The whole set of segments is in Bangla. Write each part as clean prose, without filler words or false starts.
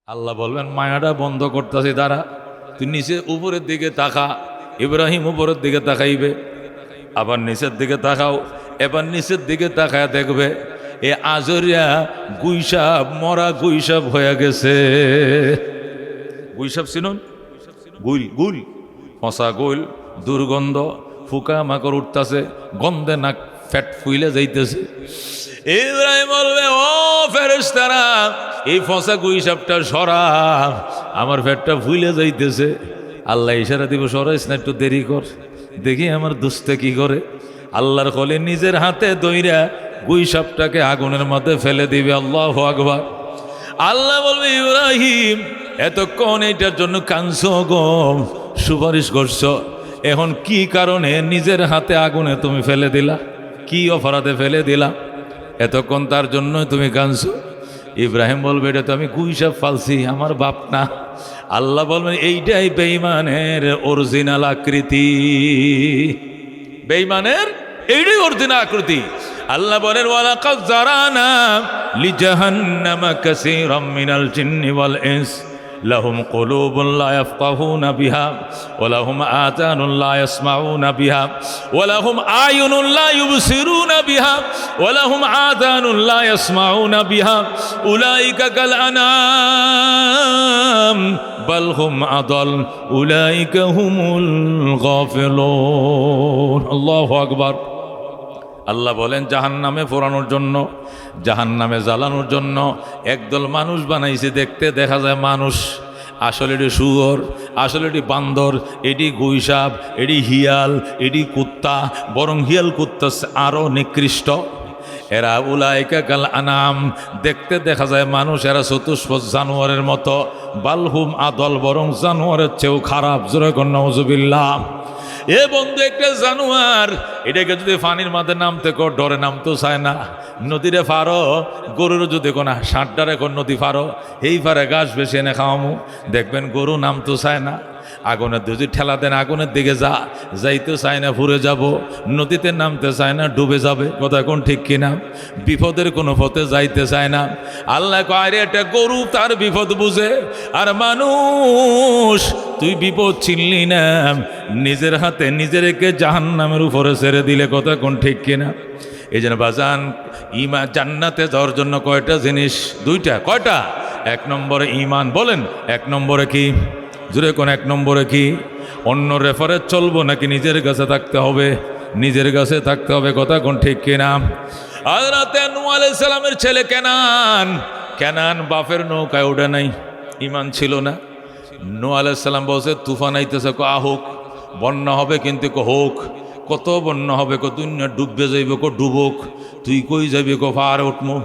আল্লাহ বলবেন মায়াটা বন্ধ করতেছি তারা, তুই নিচে উপরের দিকে তাকা। ইব্রাহিম উপরের দিকে তাকাইবে, আবার নিচের দিকে তাকাও, এবার নিচের দিকে তাকায় দেখবে এ আজরিয়া গুইসাপ, মরা গুইসাপ হয়ে গেছে। গুইসাপ চিনুন? গুইল, গুইল, পচা গুইল, দুর্গন্ধ, ফুকা মাকড় উঠতেছে, গন্ধে নাক ফ্যাট ফুইলে যাইতেছে। ইব্রাহিম বলবে, ও ফেরেশতারা, এই ফসা গুইসাপটা সরা, আমার ফ্যাটটা ফুইলে যাইতেছে। আল্লাহ ইশারা দিব, সরাইস না, একটু দেরি কর, দেখি আমার দুস্তে কি করে। আল্লাহর কলে নিজের হাতে দইরা গুইসাপটাকে আগুনের মধ্যে ফেলে দিবে। আল্লাহু আকবার। আল্লাহ বলবে, ইব্রাহিম এতক্ষণ এটার জন্য কাঁদছো গো, সুপারিশ করছো, এখন কি কারণে নিজের হাতে আগুনে তুমি ফেলে দিলা? কি অপরাধে ফেলে দিলা? এতক্ষণ তার জন্য তুমি কাঁদছো। ইব্রাহিম বলবে, এটা তো আমি গুইসাপ ফালছি, আমার বাপ না। আল্লাহ বলবেন, এইটাই বেঈমানের অরিজিনাল আকৃতি। বেঈমানের এইটাই অরিজিনাল আকৃতি। আল্লাহ বলেন, ওয়ালাকাদ যারানা লিজাহান্নামা কাসীরাম মিনাল জিন্নি ওয়াল ইনস লাহুম কুলুবুন লা ইয়াফকাহুনা বিহা ওয়া লাহুম আযানুন লা ইয়াসমাউনা বিহা ওয়া লাহুম আয়ুনুন লা ইউবসিরুনা বিহা ওয়া লাহুম আযানুন লা ইয়াসমাউনা বিহা উলাইকা কাল আনাম বাল হুম আদাল উলাইকা হুমুল গাফিলুন। আল্লাহু আকবার। আল্লাহ বলেন, জাহান্নামে পোড়ানোর জন্য, জাহান্নামে জ্বালানোর জন্য একদল মানুষ বানাইছে। দেখতে দেখা যায় মানুষ, আসলে এটি শুয়োর, আসলে এটি বান্দর, এটি গুইসাপ, এটি হিয়াল, এটি কুত্তা, বরং হিয়াল কুত্তা আরও নিকৃষ্ট। এরা উলাইকা কাল আনাম, দেখতে দেখা যায় মানুষ, এরা চতুষ্পদ জানোয়ারের মতো। বালহুম আদল, বরং জানোয়ারের চেয়েও খারাপ। জোরে কর নাউযুবিল্লাহ। এ বন্ধু, একটা জানোয়ার, এটাকে যদি পানির মাঝে নামতে কর, ডরে নামতেও চায় না। নদীরে ফারো, গরুর যদি কোনা ষাটটারে কোন নদী ফারো, এই ফারে ঘাস বেশি এনে খাওয়ামু, দেখবেন গরু নামতেও চায় না। আগুনের যদি ঠেলা দেন, আগুনের দিকে যাইতে চায় না, ঘুরে যাব। নদীতে নামতে চায় না, ডুবে যাবে। কথা কোন ঠিক কিনা? বিপদের কোনো পথে যাইতে চায় না। আল্লাহ কয়, রে একটা গরু তার বিপদ বুঝে, আর মানুষ তুই বিপদ চিনলি না, নিজের হাতে নিজেরকে জাহান্নামের উপরে ছেড়ে দিলে। কথা কোন ঠিক কিনা? এই জন্য বাজান, ঈমান জান্নাতে যাওয়ার জন্য কয়টা জিনিস? দুইটা। কয়টা? এক নম্বরে ঈমান। বলেন, এক নম্বরে কি? জুড়ে কোন এক নম্বরে কি? অন্য রেফারেন্স চলবো নাকি নিজের কাছে থাকতে হবে? নিজের কাছে থাকতে হবে। কথা কোন ঠিক কিনা? হযরত নূহ আলাইহিস সালামের ছেলে কেনান, কেনান বাপের নৌকায় ওঠে নাই, ঈমান ছিল না। নূহ আলাইহিস সালাম বলছে, তুফান আইতেছে, হোক, বন্যা হবে, কিন্তু হোক। কত বন্যা হবে? দুনিয়া ডুববে যাইবে, ডুবুক। তুই কই যাবি? পাহাড়ে উঠবো।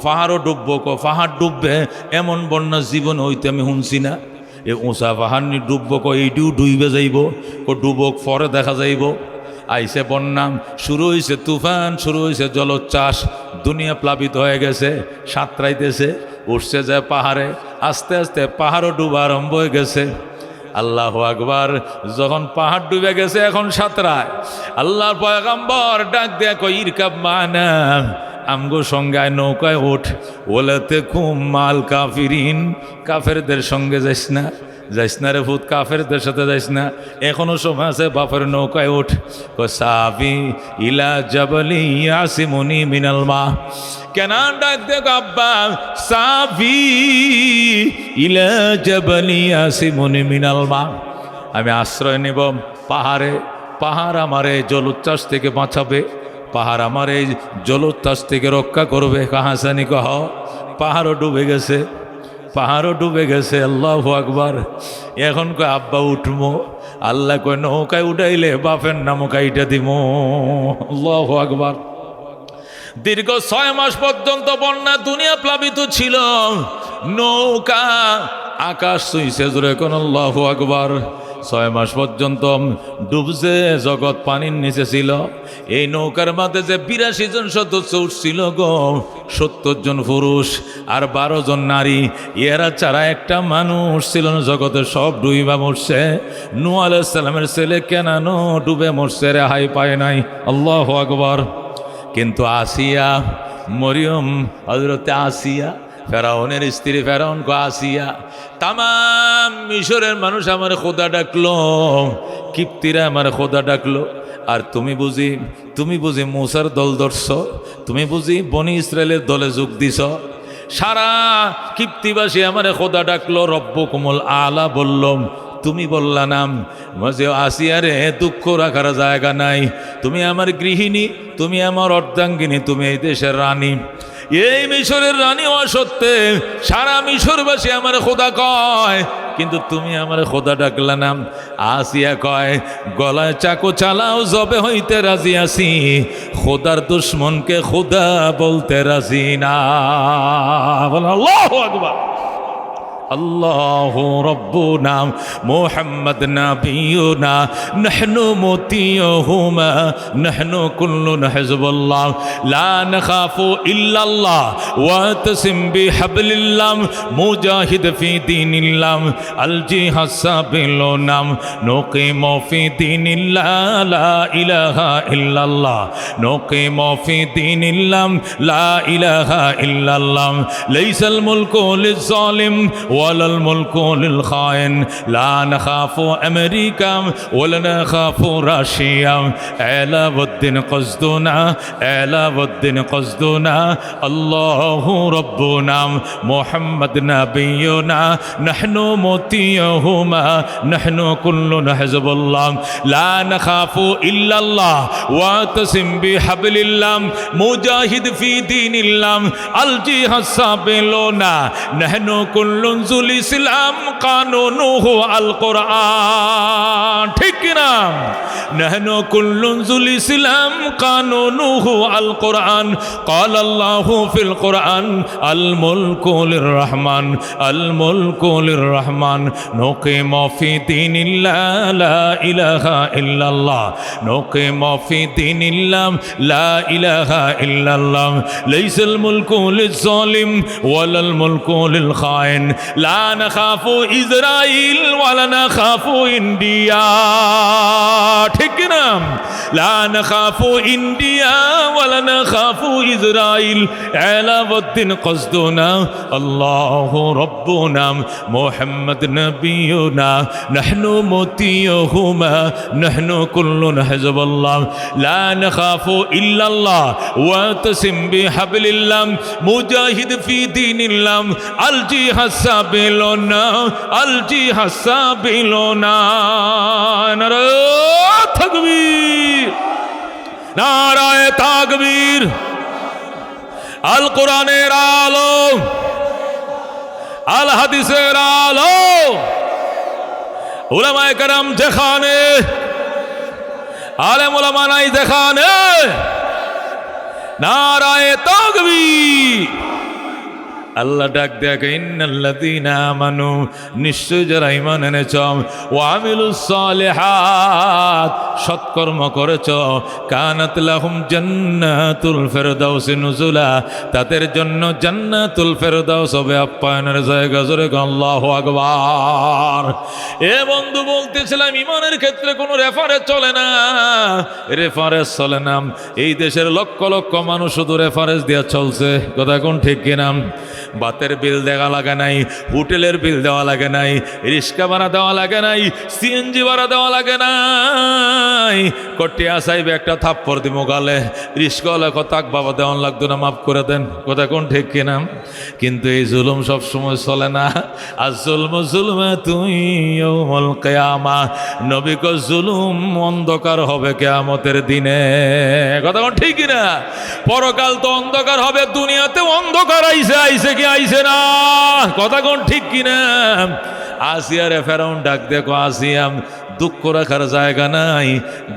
পাহাড়ও ডুববো। পাহাড় ডুববে, এমন বন্যা জীবন হইতে আমি শুনছি না। এ উঁচা পাহাড় নি ডুববো, এইটিও ডুইবে যাইব, ডুবক, পরে দেখা যাইব। আইসে বন্যা, শুরু হয়েছে তুফান, শুরু হয়েছে জলোচ্ছ্বাস, দুনিয়া প্লাবিত হয়ে গেছে, সাঁতরাইতেছে, উঠছে যায় পাহাড়ে। আস্তে আস্তে পাহাড়ও ডুবা আরম্ভ হয়ে গেছে। আল্লাহু আকবার। যখন পাহাড় ডুবে গেছে, এখন সাঁতরায়। আল্লাহর পয়গম্বর ডাক দেয়া কই, ইরকাব মানা, আমগো সঙ্গায় নৌকায় ওঠ। ওলাতে কুম মাল কাফিরিন, কাফেরদের সঙ্গে যাইস না, যাইস না রে ভূত, কাফেরদের সাথে যাইস না। এখনো সময় আছে, বাপের নৌকায় ওঠ। সাবি ইলা জাবালি ইয়াসিমুনি মিনাল মা। কেনান ডাক দেখ, আব্বা, সাবি ইলা জাবালি ইয়াসিমুনি মিনাল মা। আমি আশ্রয় নেব পাহাড়ে। পাহাড় আমার এই জলোচ্ছ্বাস থেকে বাঁচাবে, পাহাড় আমার এই জলোচ্ছ্বাস থেকে রক্ষা করবে। কাহাসানি কহ, পাহাড়ও ডুবে গেছে, পাহাড়ও ডুবে গেছে। আল্লাহু আকবার। এখন কয়, আব্বা উঠবো। আল্লাহ কয়, নৌকায় উঠাইলে বাপের নামও কাইটা দিব। আল্লাহু আকবার। দীর্ঘ 6 মাস পর্যন্ত বন্যা, দুনিয়া প্লাবিত ছিল। নৌকা আকাশ ছুঁইছে। জোরে কোন আল্লাহু আকবার। 6 মাস পর্যন্ত ডুবছে, জগৎ পানির নিচে ছিল। এই নৌকার মাঝে যে 82 জন সদস্য উঠছিল গো, 70 জন পুরুষ আর 12 জন নারী। এরা ছাড়া একটা মানুষ ছিল না জগতে, সব ডুইবা মরছে। নূহ আলাইহিস সালামের ছেলে কেনানও ডুবে মরছে, রেহাই পায় নাই। আল্লাহু আকবার। কিন্তু আসিয়া, মরিয়ম, হযরতে আসিয়া ফেরাউনের স্ত্রী ফেরাউন কো আসিয়া, তাম মিশরের মানুষ আমার খোদা ডাকলো, কিপ্তিরা আমার খোদা ডাকলো, আর তুমি বুঝি মূসার দল ধরছ, তুমি বুঝি বনি ইসরায়েলের দলে যোগ দিছ। সারা কিপ্তিবাসী আমার খোদা ডাকলো, রব্বুকুমুল আলা বললাম, তুমি বললা নাম। মাঝে আসিয়ারে দুঃখ রাখার জায়গা নাই, তুমি আমার গৃহিণী, তুমি আমার অর্ধাঙ্গিনী, তুমি এই দেশের রানী। এই মিশরের রানী হওয়া সত্ত্বে সারা মিশরবাসী আমার খোদা কয়, কিন্তু তুমি আমার খোদা ডাকলা নাম। আসিয়া কয়, গলায় চাকু চালাও, জবে হইতে রাজি আছি, খোদার দুশ্মনকে খোদা বলতে রাজি না। আল্লাহু আকবার। আল্লাহু রব্বুনা মুহাম্মদ নাবিয়ুনা নাহনু মুতিয়ুহুমা নাহনু কুল্লুন হিজবুল্লাহ লা নাখাফু ইল্লাল্লাহ ওয়া তাসিম বিহাবলিল্লাহ মুজাহিদ ফি দীনিল্লাহ আল জিহাদ সাবিলুনা নুকিমু ফি দীনিল্লাহ লা ইলাহা ইল্লাল্লাহ নুকিমু ফি দীনিল্লাহ লা ইলাহা ইল্লাল্লাহ লাইসাল মুলকু লিজ-জালিম ওয়ালাল মুলকু লিল খায়েন লা নাখাফু আমেরিকা ওয়ালা নাখাফু রাশিয়া আলাউদ্দিন কসদুনা আল্লাহু রাব্বুনা মুহাম্মদ নাবিয়ুনা নাহনু মুতিয়ুহুমা নাহনু কুল্লুন হিজবুল্লাহ লা নাখাফু ইল্লাল্লাহ ওয়া তাসিম বিহাবলিল্লাহ মুজাহিদ ফি দীনিল্লাহ আল জিহাদ সাবিলুনা নাহনু কুল্লুন জুল ইসলাম কানুনুহু আল কোরআন। ঠিক না? নাহনু কুল্লুন জুল ইসলাম কানুনুহু আল কোরআন। قال الله في القرآن الملك للرحمن الملك للرحمن نقيم في دين الله لا إله إلا الله نقيم في دين الله لا إله إلا الله ليس الملك للظالم ولا الملك للخائن لا نخاف إسرائيل ولا نخاف إنديا। ঠিক না? لا نخاف إنديا ولا نخاف إسرائيل علاوদ্দিন قصدنا الله ربنا محمد نبينا نحن مطيعهما نحن كلنا حزب الله لا نخاف إلا الله واعتصم بحبل الله مجاهد في دين الله الجهاد سبيلنا الجهاد سبيلنا নারে তাকবীর নারায়ে তাকবীর। আল কোরআনের আলো, আল হাদিসের আলো, উলামায়ে কেরাম যেখানে, আলেম উলামা নাই যেখানে, নারায়ে তাকবীর। আল্লাহ ডাক দেখে, ইন্নাল্লাযীনা আমানু, নিশ্চয় যারা ঈমান এনেছ, ওয়া আমিলুস সালিহাত, সৎকর্ম করেছ, কানাত লাহুম জান্নাতুল ফেরদাউস নুজুলা, তাদের জন্য জান্নাতুল ফেরদাউস হবে আপ্যায়নের জায়গা। জোরে আল্লাহু আকবার। এ বন্ধু বলতেছিলাম, ঈমানের ক্ষেত্রে কোনো রেফারেন্স চলে না, রেফারেন্স চলে না। এই দেশের লক্ষ লক্ষ মানুষ শুধু রেফারেন্স দিয়ে চলছে, কথা কোন ঠিক কিনা? বাতের বিল দেওয়া লাগে নাই, হোটেলের বিল দেওয়া লাগে নাই, রিক্সা ভাড়া দেওয়া লাগে নাই, সিএনজি ভাড়া দেওয়া লাগে নাই। কটিয়া সাহেব একটা থাপ্পড় দিব গালে, রিক্সাওয়ালা তাক বাবা দেওয়ান লাগতো না, মাফ করে দেন, কথা কোন ঠিক কিনা? কিন্তু এই জুলুম সব সময় চলে না। আর জুলমে তুই ইয়াউমুল কিয়ামা, নবী কো জুলুম অন্ধকার হবে কিয়ামতের দিনে, কথা কোন ঠিক কিনা? পরকাল তো অন্ধকার হবে, দুনিয়াতে অন্ধকার আইছে কি আইছে না, কথা কোন ঠিক কিনা? আসিয়ারে ফেরাউন ডাক দেখো, আসিয়াম দুঃখ রাখার জায়গা নাই,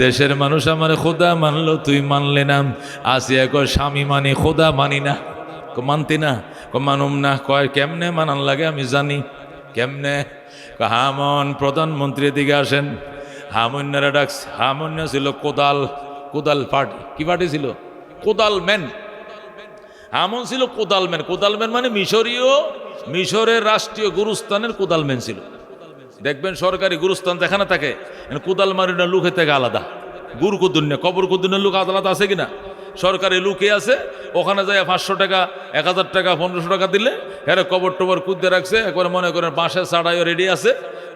দেশের মানুষ আমার খোদা মানলো, তুই মানলে না। আসিয়া কয়, স্বামী মানি, খোদা মানি না। মানতি না? মানুম না। কয় কেমনে মানান লাগে আমি জানি। কেমনে? হামন প্রধানমন্ত্রীর দিকে আসেন। হামন্যারা ডাকছে। হামন্যা ছিল কোদাল পার্টি। কি পার্টি ছিল? কোদাল ম্যান। হামন ছিল কোদালম্যান। কোদালম্যান মানে মিশরের রাষ্ট্রীয় গুরুস্থানের কোদালম্যান ছিল। দেখবেন সরকারি গুরুস্থান যেখানে থাকে, কোদাল মারিনা লোকের থেকে আলাদা, গুরু কুদ্দুন্যা, কবর কুদ্দুন্যার লোক আলাদা আছে কিনা? সরকারি লুকে আছে, ওখানে যায় 500 টাকা 1000 টাকা 1500 টাকা দিলে হ্যাঁ কবর টবর কুদ্দে রাখছে, একবারে মনে করেন বাঁশের ছাড়াইও রেডি আছে,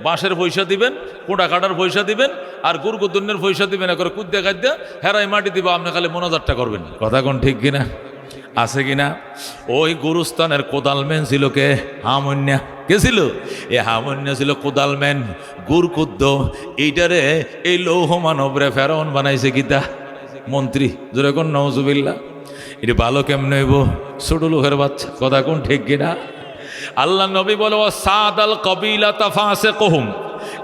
বাঁশের পয়সা দিবেন, কোটা কাটার পয়সা দিবেন, আর গুরগুদ্দনের পয়সা দিবেন, একবারে কুদ্দে খাদ্যা হেরাই মাটি দিব, আপনি খালি মোনাজাতটা করবেন। কথা কোন ঠিক কিনা? আছে কিনা? ওই গুরুস্থানের কোদালম্যান ছিল কে? হামন্যা। কে ছিল? এ হামন্যা ছিল কোদালম্যান, গুরকুদ্দ। এইটারে এই লৌহ মানবরে ফেরাউন বানাইছে গীতা মন্ত্রী। যেরকম নওজুবিল্লাহ। এটা ভালো কেমনে হইব? ছোট লোকের বাচ্চা। কথা কোন ঠিক কিনা? আল্লাহ নবী বলে ও সাদাল কবিলা তাফাসিকুহুম,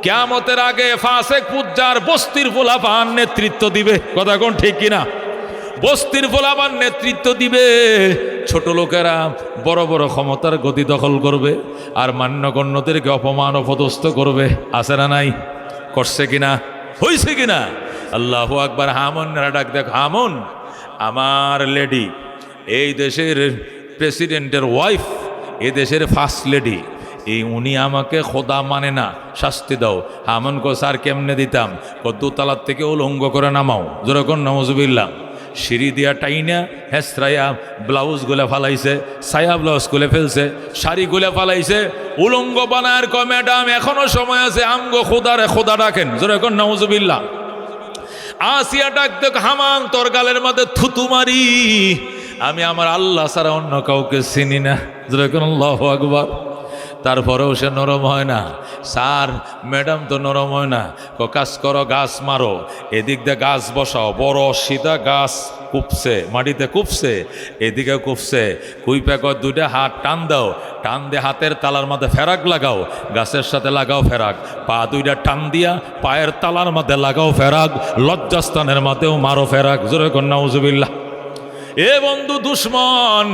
কিয়ামতের আগে ফাসিক ফুজ্জার বস্তির ফুলাফান নেতৃত্ব দিবে। কথা কোন ঠিক কিনা? বস্তির ফুলাফান নেতৃত্ব দিবে। ছোট লোকেরা বড় বড় ক্ষমতার গতি দখল করবে, আর মান্যগণ্যদেরকে অপমান অপদস্থ করবে। আছে না নাই? করছে কিনা? হইছে কিনা? আল্লাহু আকবার। হামনরা ডাক দেখ, হামন আমার লেডি, এই দেশের প্রেসিডেন্টের ওয়াইফ, এই দেশের ফার্স্ট লেডি, এই উনি আমাকে খোদা মানে না, শাস্তি দাও। হামন কো স্যার কেমনে দিতাম? দোতলার থেকে উলঙ্গ করে নামাও। যেরকম নওজুবিল্লাহ। সিঁড়ি দিয়া টাইনা হেসরাইয়া ব্লাউজ গুলা ফালাইছে, সায়া ব্লাউজ গুলে ফেলছে, শাড়ি গুলা ফালাইছে, উলঙ্গ বানার ক ম্যাডাম এখনো সময় আছে, আমগো খোদারে খোদা ডাকেন। যেরকম নওজুবিল্লাহ। আসিয়া ডাক দেখ, হামান তোর গালের মধ্যে থুতু মারি, আমি আমার আল্লাহ ছাড়া অন্য কাউকে চিনি না। যেরকম আল্লাহু আকবার। তারপরেও সে নরম হয় না। স্যার ম্যাডাম তো নরম হয় না। কাজ করো, গাছ মারো, এদিক দিয়ে গাছ বসাও, বড় সিধা গাছ কুপছে, মাটিতে কুপছে, এদিকে কুপছে, কুইপে কর দুইটা হাত টান দাও, টান দিয়ে হাতের তালার মধ্যে ফেরাক লাগাও, গাছের সাথে লাগাও ফেরাক, পা দুইটা টান দিয়া পায়ের তালার মধ্যে লাগাও ফেরাক, লজ্জাস্থানের মধ্যেও মারো ফেরাক। জোরে কর নাউজুবিল্লাহ। এ বন্ধু দুশ্মন,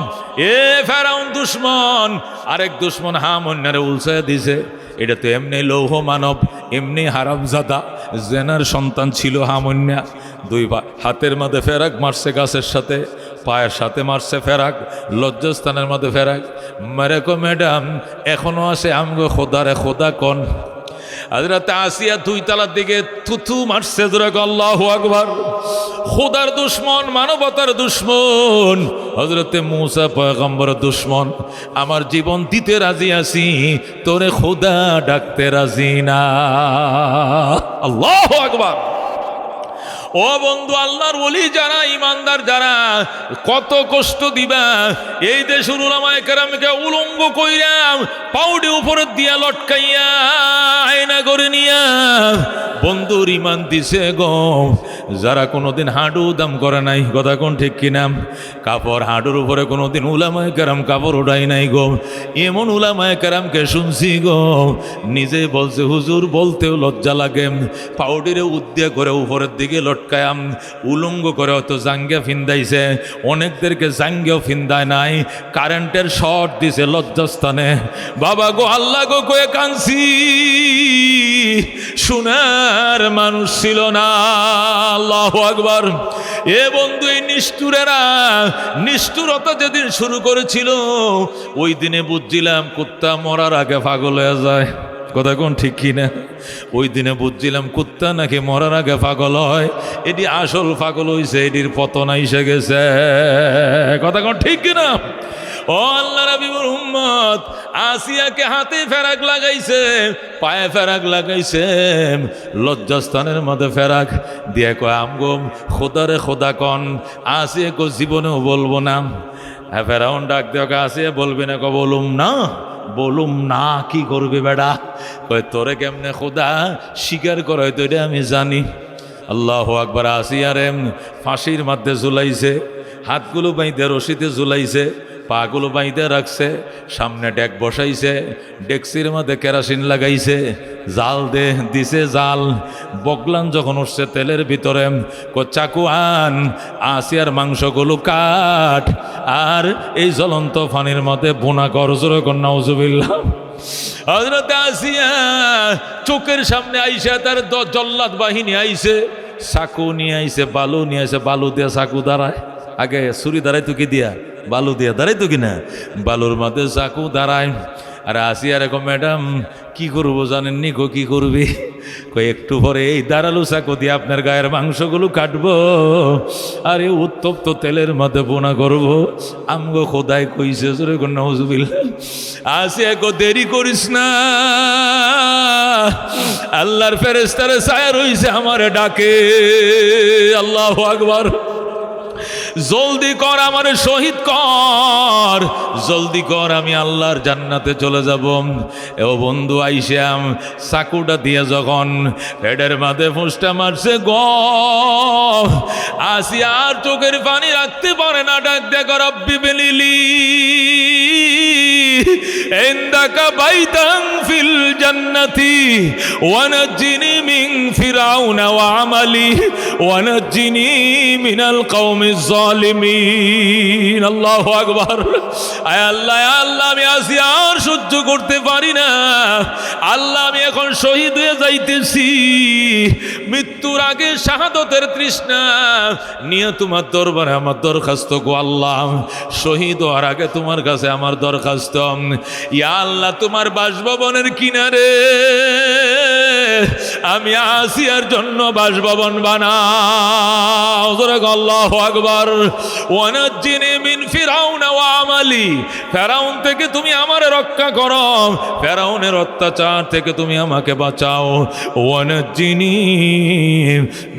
এ ফেরাউন দুশ্মন, আরেক দুশ্মন হামন্যারে উলসায় দিছে। এটা তো এমনি লৌহ মানব, এমনি হারামজাদা, জেনার সন্তান ছিল হামন্যা। দুই হাতের মধ্যে ফেরাক মারছে, গাছের সাথে পায়ের সাথে মারছে ফেরাক, লজ্জাস্থানের মধ্যে ফেরাক। মেরে কো ম্যাডাম এখনো আছে আমগো খোদারে খোদা কন। হযরত আসিয়া দুই তালার দিকে থুথু মারছে। জোরে আল্লাহু আকবার। খোদার দুশ্মন, মানবতার দুশ্মন, হযরতে মূসা পয়গম্বর দুশ্মন। আমার জীবন দিতে রাজি আছি, তোরে খোদা ডাকতে রাজি না। আল্লাহু আকবার। ও বন্ধু, আল্লাহর ওলি যারা, ইমানদার যারা, কত কষ্ট দিবা। এই দেশের উলামায়ে কেরামকে উলঙ্গ কইরা পাউডি উপরে দিয়া লটকাইয়া আয়না করে নিয়া বন্ধুর ইমান দিছে গো। যারা কোনোদিন হাঁটু দাম করে নাই, কথা কোন ঠিক কিনা? কাপড় হাঁটুর উপরে কোনোদিন উলামায়ে কেরাম কাপড় উঠাই নাই গো। এমন উলামায়ে কেরামকে শুনছি গো, নিজে বলছে হুজুর বলতেও লজ্জা লাগে, পাউডিরে উদ্দিয়া করে উপরের দিকে লটকায়াম, উলঙ্গ করে হয়তো জাঙ্গিয়া ফিন্দাইছে, অনেকদেরকে জাঙ্গিয়াও ফিন্দায় নাই, কারেন্টের শর্ট দিছে লজ্জাস্থানে। বাবা গো, আল্লাহ গো কয়ে কাঁদছি, শোনার মানুষ ছিল না। আল্লাহু আকবার। এ বন্ধু, এই নিষ্ঠুরেরা নিষ্ঠুরতা যেদিন শুরু করেছিল, ওই দিনে বুঝছিলাম কুত্তা মরার আগে পাগল হয়ে যায়। কথা কোন ঠিক কিনা? ওই দিনে বুঝছিলাম কুত্তা নাকি মরার আগে পাগল হয়। এটি আসল পাগল হইছে, এটির পতন এসে গেছে। কথা কোন ঠিক কিনা? ও আল্লাহ রাবিবুর উম্মত, আসিয়াকে হাতে ফেরাক লাগাইছে, পায়ে ফেরাক লাগাইছে, লজ্জাস্থানের মধ্যে ফেরাক দিয়ে কয় আমগো খোদারে খোদা কন। আসিয়া কো জীবনেও বলবো না। হ্যাঁ, ফেরাউন ডাক দিয়ে আসিয়া বলবি না? কো বলুম না। বলুম না কি করবে বেড়া? কয় তোরে কেমনে খোদা স্বীকার করে তো এটা আমি জানি। আল্লাহু আকবার। আসিয়ারে ফাঁসির মধ্যে ঝুলাইছে, হাতগুলো বাইঁধে রশিতে ঝুলাইছে, পাগুলো বাইঁধে রাখছে, সামনে ডেক বসাইছে, ডেকসির মধ্যে কেরাসিন লাগাইছে, জাল দিছে জাল। বগলান যখন উঠছে তেলের ভিতরে, চাকু আন, আসিয়ার মাংসগুলো কাট, আর এই জ্বলন্ত পানির মধ্যে বোনা কর। জোরে কর নাউজুবিল্লাহ। হযরত আসিয়া চোখের সামনে আইসা তার জল্লাদ বাহিনী আইছে, চাকু নিয়ে আইছে, বালু নিয়ে আইছে, বালু দিয়ে চাকু দাঁড়ায়। আগে ছুরি দাঁড়াই তো কি দিয়া? বালু দিয়া দাঁড়াই তো কিনা? বালুর মধ্যে চাকু দাঁড়ায়। আর আসিয়া এরকম, ম্যাডাম কি করবো জানেননি গো, কি করবে? কই একটু পরে এই দাঁড়ালু চাকু দিয়ে আপনার গায়ের মাংসগুলো কাটবো, আর এই উত্তপ্ত তেলের মধ্যে বোনা করবো। আমগো খোদায় কইছে জোরে কোন নাউজুবিল্লাহ। আসিয়া গো দেরি করিস না, আল্লাহর ফেরেশতারে ছায়া রইছে আমারে ডাকে। আল্লাহু আকবার। জলদি কর আমারে শহীদ কর, জলদি কর, আমি আল্লাহর জান্নাতে চলে যাব। ও বন্ধু আইসাম চাকুটা দিয়ে যখন পেটের মাঝে ফুঁসটা মারছে গো, আসিয়া আর চোখের পানি রাখতে পারে না, ডাক দেখ রব্বি বিনিলি ইনদাকা বাইতান ফিল জান্নাতি ওয়ানাজ্জিনি মিন ফিরাউনা ওয়া আমালি ওয়ানাজ্জিনি মিনাল কওমিজ জালিমিন। আল্লাহু আকবার। আয় আল্লাহ, আল্লাহ আমি আসিয়া আর সহ্য করতে পারি না, আল্লাহ আমি এখন শহীদ হয়ে যাইতেছি, মৃত্যুর আগে শাহাদতের তৃষ্ণা নিয়ে তোমার দরবারে আমার দরখাস্ত গো আল্লাহ, শহীদ হওয়ার আগে তোমার কাছে আমার দরখাস্ত, ইয়া আল্লাহ তোমার বাসভবনের কিনারে আমি আসিয়ার জন্য বাসভবন বানাও। আল্লাহু আকবার। ওয়ানাজ্জিনি মিন ফিরাউনা ওয়া আমালি, ফেরাউন থেকে তুমি আমারে রক্ষা করো, ফেরাউনের অত্যাচার থেকে তুমি আমাকে বাঁচাও। ওয়ানাজ্জিনি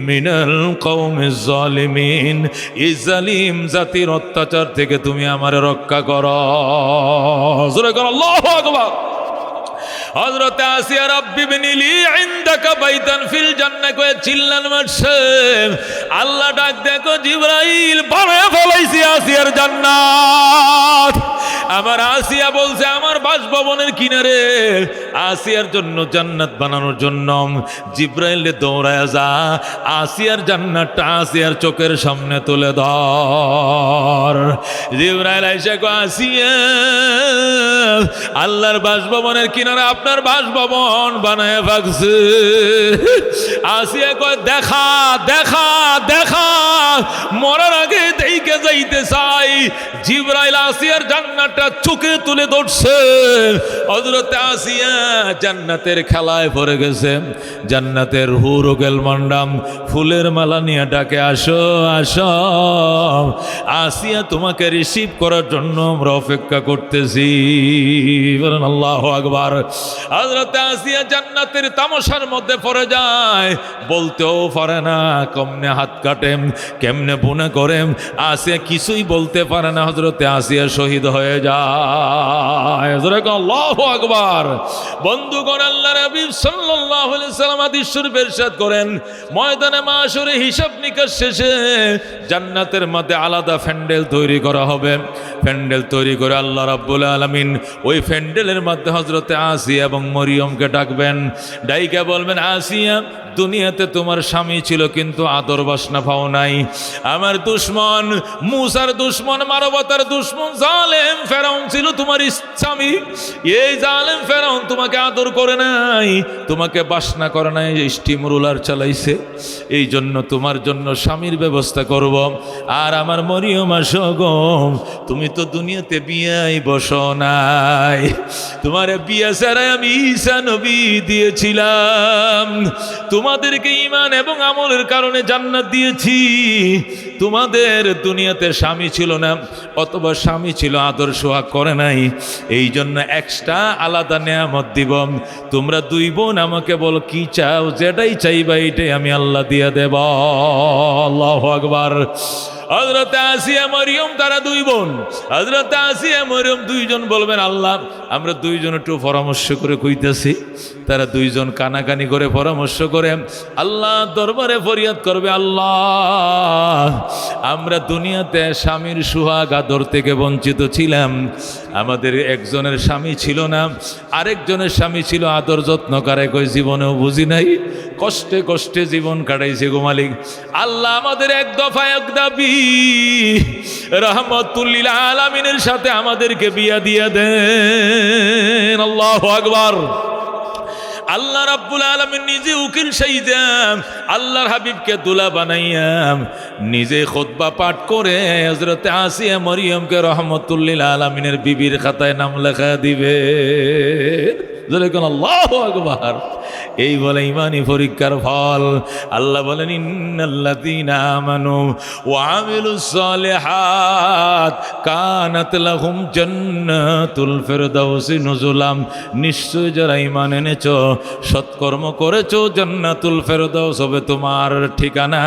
মিনাল কওমিজ জালিমিন, এই জালিম জাতির অত্যাচার থেকে তুমি আমারে রক্ষা করো। আল্লাহু আকবার। হযরত আসিয়া রব্বি বিনিলি ইনদাকা বাইতান ফিল জান্নাহ কয়ে চিল্লান মারছে। আল্লাহ ডাক দেখো জিবরাইল বানায় ফলাইছি আসিয়ার জান্নাত। আমার আসিয়া বলছে আমার বাসভবনের কিনারে আসিয়ার জন্য জান্নাত বানানোর জন্য জিবরাইল দৌড়ায় যা, আসিয়ার জান্নাতটা আসিয়ার চোখের সামনে তুলে ধর। জিবরাইল আইসা কো আসিয়া আল্লাহর বাসভবনের কিনারে আপনার বাসভবন বানায় ভাগছে। আসিয়া কয় দেখা দেখা দেখা, মরার আগে দেখে যাইতে চাই। জিবরাইল আসিয়ার জান্নাতটা চোখে তুলে ধরছে। হযরত আসিয়া জান্নাতের খেলায় পড়ে গেছে, জান্নাতের হুর গেলমান্ডাম ফুলের মালা নিয়ে ডাকে আসো আসো, আসিয়া তোমাকে রিসিভ করার জন্য আমরা অপেক্ষা করতেছি। বলেন আল্লাহু আকবার। হযরত আসিয়া জান্নাতের তামাশার মধ্যে পড়ে যায়, বলতেও পারে না, কেমনে হাত কাটে কেমনে বুনা করে, আসিয়া কিছুই বলতে পারে না। হযরত আসিয়া শহীদ হয়ে যায়। আল্লাহু আকবার। বন্ধুগণ, আল্লাহ নবী সাল্লাল্লাহু আলাইহি ওয়াসাল্লাম হাদিস শরীফে ইরশাদ করেন, ময়দানে মাশরে হিসাব নিকাশ শেষে জান্নাতের মধ্যে আলাদা প্যান্ডেল তৈরি করা হবে। প্যান্ডেল তৈরি করে আল্লাহ রাব্বুল আলামিন ওই প্যান্ডেলের মধ্যে হযরতে আসিয়া এবং মরিয়মকে ডাকবেন, ডাইকা বলবেন, আসিয়া দুনিয়াতে তোমার স্বামী ছিল কিন্তু আদর বাসনা পাও নাই। আমার দুশ্মন মুসার দুশ্মন মানবতার দুশ্মন জালেম ফেরাউন ছিল তোমার স্বামী। এই জালেম ফেরাউন তোমাকে আদর করে নাই, তোমাকে বাসনা করে নাই, স্টিম রুলার চালাইছে। এই জন্য তোমার জন্য স্বামীর ব্যবস্থা করব। আর আমার মরিয়ম আসো গো, তুমি তো দুনিয়াতে বিয়াই বসো নাই, তোমার বিয়া ছাড়াই আমি ঈসা নবী দিয়েছিলাম, তোমাদেরকে ঈমান এবং আমলের কারণে জান্নাত দিয়েছি। তোমাদের দুনিয়াতে স্বামী ছিল না, অথবা স্বামী ছিল আদর সোহাগ করে নাই, এই জন্য এক্সট্রা আলাদা নেয়ামত দিব। তোমরা দুই বোন আমাকে বলো কি চাও, যেটাই চাইবা এইটাই আমি আল্লাহ দিয়ে দেব। আল্লাহু আকবার। হযরত আসিয়া মরিয়ম তারা দুই বোন, হযরত আসিয়া মরিয়ম দুইজন বলবেন, আল্লাহ আমরা দুইজন একটু পরামর্শ করে কইতেছি। তারা দুইজন কানাকানি করে পরামর্শ করে আল্লাহ দরবারে ফরিয়াদ করবে, আল্লাহ আমরা দুনিয়াতে স্বামীর সুহাগ আদর থেকে বঞ্চিত ছিলাম। আমাদের একজনের স্বামী ছিল না, আরেকজনের স্বামী ছিল আদর যত্ন করে, কই জীবনেও বুঝি নাই, কষ্টে কষ্টে জীবন কাটাইছে গো মালিক। আল্লাহ আমাদের এক দফা এক দাবি, রহমতুল লিল আলামিনের সাথে আমাদেরকে বিয়া দিয়ে দেন। আল্লাহু আকবার। আল্লাহ রাব্বুল আলামিন নিজে উকিল সাইদাম আল্লাহর হাবিবকে দুলা বানাইয়াম নিজে খুতবা পাঠ করে হযরত আসিয়া মরিয়মকে রহমতুল্লিল আলামিনের বিবির খাতায় নাম লেখা দিবে। যেরকম আল্লাহু আকবার। এই বলে ইমানি পরীক্ষার ফল। আল্লাহ বলেন ইন্নাল্লাযীনা আমানু ওয়া আমিলুস সালিহাত কানাত লাহুম জান্নাতুল ফিরদাউসি নুজুলাম। নিশ্চয় যারা ঈমান এনেছো সৎকর্ম করেছো জান্নাতুল ফিরদাউস হবে তোমার ঠিকানা,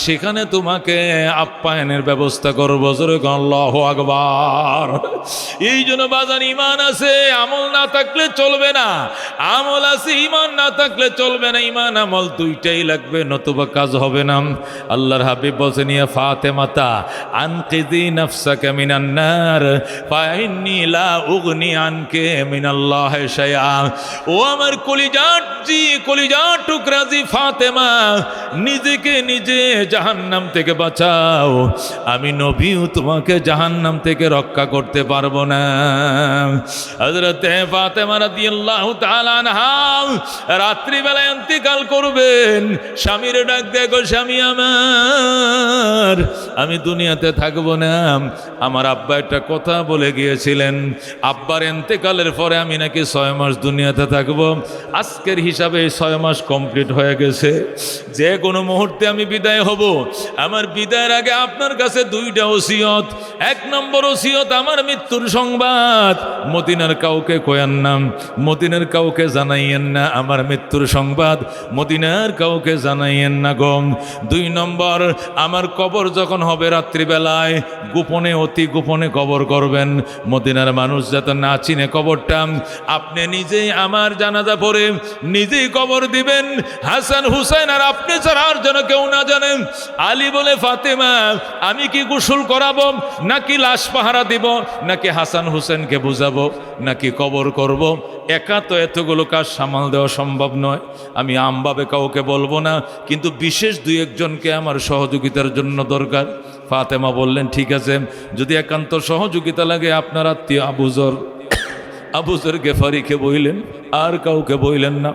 সেখানে তোমাকে আপ্যায়নের ব্যবস্থা করব। যেরকম আল্লাহু আকবার। এই জন্য বাজান ঈমান আছে, আমল না থাকলে চলবে না। আমল আছে, ঈমান না থাকলে চলবে না। ঈমান আমল দুইটাই লাগবে, নতুবা কাজ হবে না। আল্লাহর হাবিব বলেন ইয়া ফাতেমাতা আনকিযি নাফসাকা মিনান নার ফাইন্নী লা উগনি আনকে মিনাল্লাহি শাইআ। ও আমার কলিজার টুকরা জি ফাতেমা, নিজেকে নিজে জাহান্নাম থেকে বাঁচাও, আমি নবীও তোমাকে জাহান্নাম থেকে রক্ষা করতে পারবো না। হযরত ফাতেমা রাদিয়াল্লাহু তাআলা আনহা রাত্রিবেলায় ইন্তেকাল করবেন, স্বামীর ডাক দিয়ে গো স্বামী আমার, আমি দুনিয়াতে থাকবো না। আমার আব্বা একটা কথা বলে গিয়েছিলেন, আব্বার ইন্তেকালের পরে আমি নাকি 6 মাস দুনিয়াতে থাকবো। আজকের হিসাবে 6 মাস কমপ্লিট হয়ে গেছে। যে কোনো মুহূর্তে আমি বিদায় হব। আমার বিদায়ের আগে আপনার কাছে 2টা ওসিয়ত। 1 নম্বর ওসিয়ত, আমার মৃত্যুর সংবাদ মদিনার কাউকে কয়েন না, মদিনার কাউকে জানাইয়েন না। আমার মৃত্যুর সংবাদ মদিনার কাউকে জানাইয়েন না গম। 2 নম্বর, আমার কবর যখন হবে রাত্রিবেলায় গোপনে, অতি গোপনে কবর করবেন। মদিনার মানুষ যাতে না চিনে কবরটা, আপনি নিজেই আমার জানাজা পড়ে নিজেই কবর দিবেন। হাসান হুসাইন আর আপনি ছাড়া আর যেন কেউ না জানেন। আলী বলে ফাতেমা, আমি কি গোসল করাবো, নাকি লাশ পাহারা দিব, নাকি হাসান হুসেনকে বুঝাবো, নাকি কবর করব? একা তো এতগুলো কাজ সামাল দেওয়া সম্ভব নয়। আমি আমভাবে কাউকে বলবো না, কিন্তু বিশেষ 2-1 জনকে আমার সহযোগিতার জন্য দরকার। ফাতেমা বললেন ঠিক আছে, যদি একান্ত সহযোগিতা লাগে আপনার আত্মীয় আবুজর গেফারিকে বইলেন, আর কাউকে বইলেন না।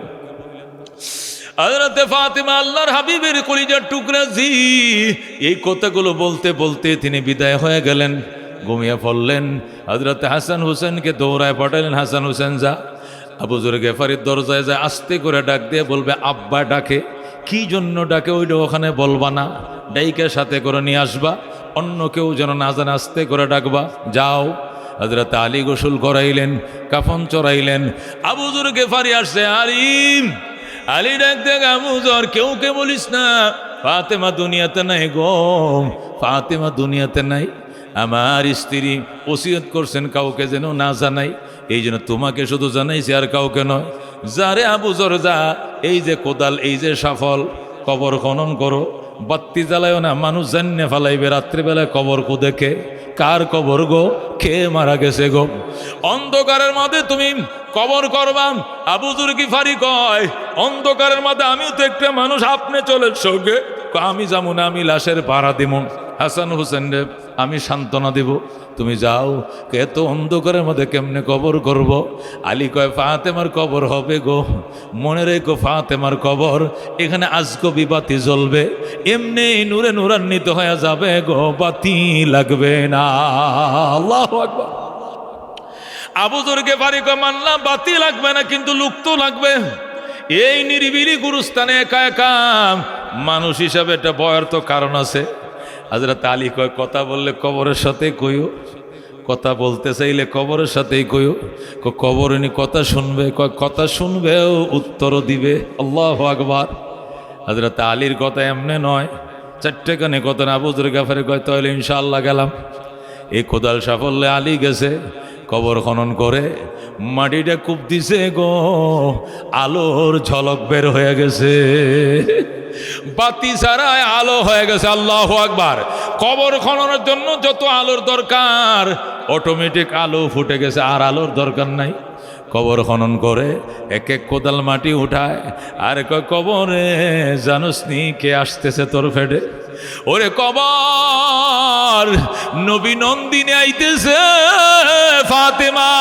হযরত ফাতেমা আল্লাহর হাবিবের কলিজার টুকরা জি, এই কথাগুলো বলতে বলতে তিনি বিদায় হয়ে গেলেন, ঘুমিয়ে পড়লেন। হযরত হাসান হুসেনকে দৌড়ায় পাঠালেন, হাসান হুসেন যা আবুজর গেফারির দরজায় যায়, আস্তে করে ডাক দিয়ে বলবে আব্বা ডাকে। কি জন্য ডাকে ওইটা ওখানে বলবা না, ডাইকে সাথে করে নিয়ে আসবা, অন্য কেউ যেন না জানে, আস্তে করে ডাকবা। যাও। হযরত আলী গোসল করাইলেন, কাফন চড়াইলেন। আবুজর গেফারি আসছে, আলী ডাক দেখ আবুজর, কেউকে বলিস না ফাতেমা দুনিয়াতে নাই গো, ফাতেমা দুনিয়াতে নাই। আমার স্ত্রী ওসিয়ত করছেন কাউকে যেন না জানাই, এই জন্য তোমাকে শুধু জানাইছি, আর কাউকে নয়। যারে আবুজর যা, এই যে কোদাল, এই যে সাফল, কবর খনন করো, বাত্তি জ্বালায়ও না, মানুষ জান্নে ফালাইবে রাত্রিবেলায় কবর কো দেখে। কার কবর গো, খেয়ে মারা গেছে গো। অন্ধকারের মধ্যে তুমি কবর করবা। আবুজর গিফারি কয়, অন্ধকারের মধ্যে আমিও তো একটা মানুষ, আপনি চলে সঙ্গে। আমি যাবো না, আমি লাশের পাহারা দিব। হাসান হুসেন রে আমি সান্ত্বনা দিব, তুমি যাও। এত অন্ধকারের মধ্যে কেমনে কবর করব? আলী কয় ফাতেমার কবর হবে গো, মনে রেখো ফাতেমার কবর, এখানে আজগবি বাতি জ্বলবে, এমনি নূরে নূরান্বিত হয়ে যাবে গো, বাতি লাগবে না। আল্লাহু আকবার। আবুজর গেফারি কয় মানলাম বাতি লাগবে না, কিন্তু লোক তো লাগবে। এই নিরিবিলি গুরুস্থানে একা একা মানুষ হিসাবে একটা ভয়ের তো কারণ আছে। হযরত আলী কয় কথা বললে কবরের সাথে কইও, কথা বলতে চাইলে কবরের সাথেই কইও। কবর নি কথা শুনবে, কয় কথা শুনবেও উত্তরও দিবে। আল্লাহু আকবার। হযরত আলীর কথা এমনি নয়, 4টে কানে কথা না। আবুজর গেফারি কয় তাহলে ইনশাআল্লাহ গেলাম। এই কোদাল সাফল্যে আলী গেছে, কবর খনন করে মাটিটা কূপ দিছে গো, আলোর ঝলক বের হয়ে গেছে, বাতি ছাড়াই আলো হয়ে গেছে। আল্লাহু আকবার। কবর খননের জন্য যত আলোর দরকার অটোমেটিক আলো ফুটে গেছে, আর আলোর দরকার নাই। কবর খনন করে এক এক কোদাল মাটি উঠায়, আর কবরে জানোস নি কে আসতেছে তোর ফেডে? ওরে কবর, নবী নন্দিনী আইতেছে ফাতেমা,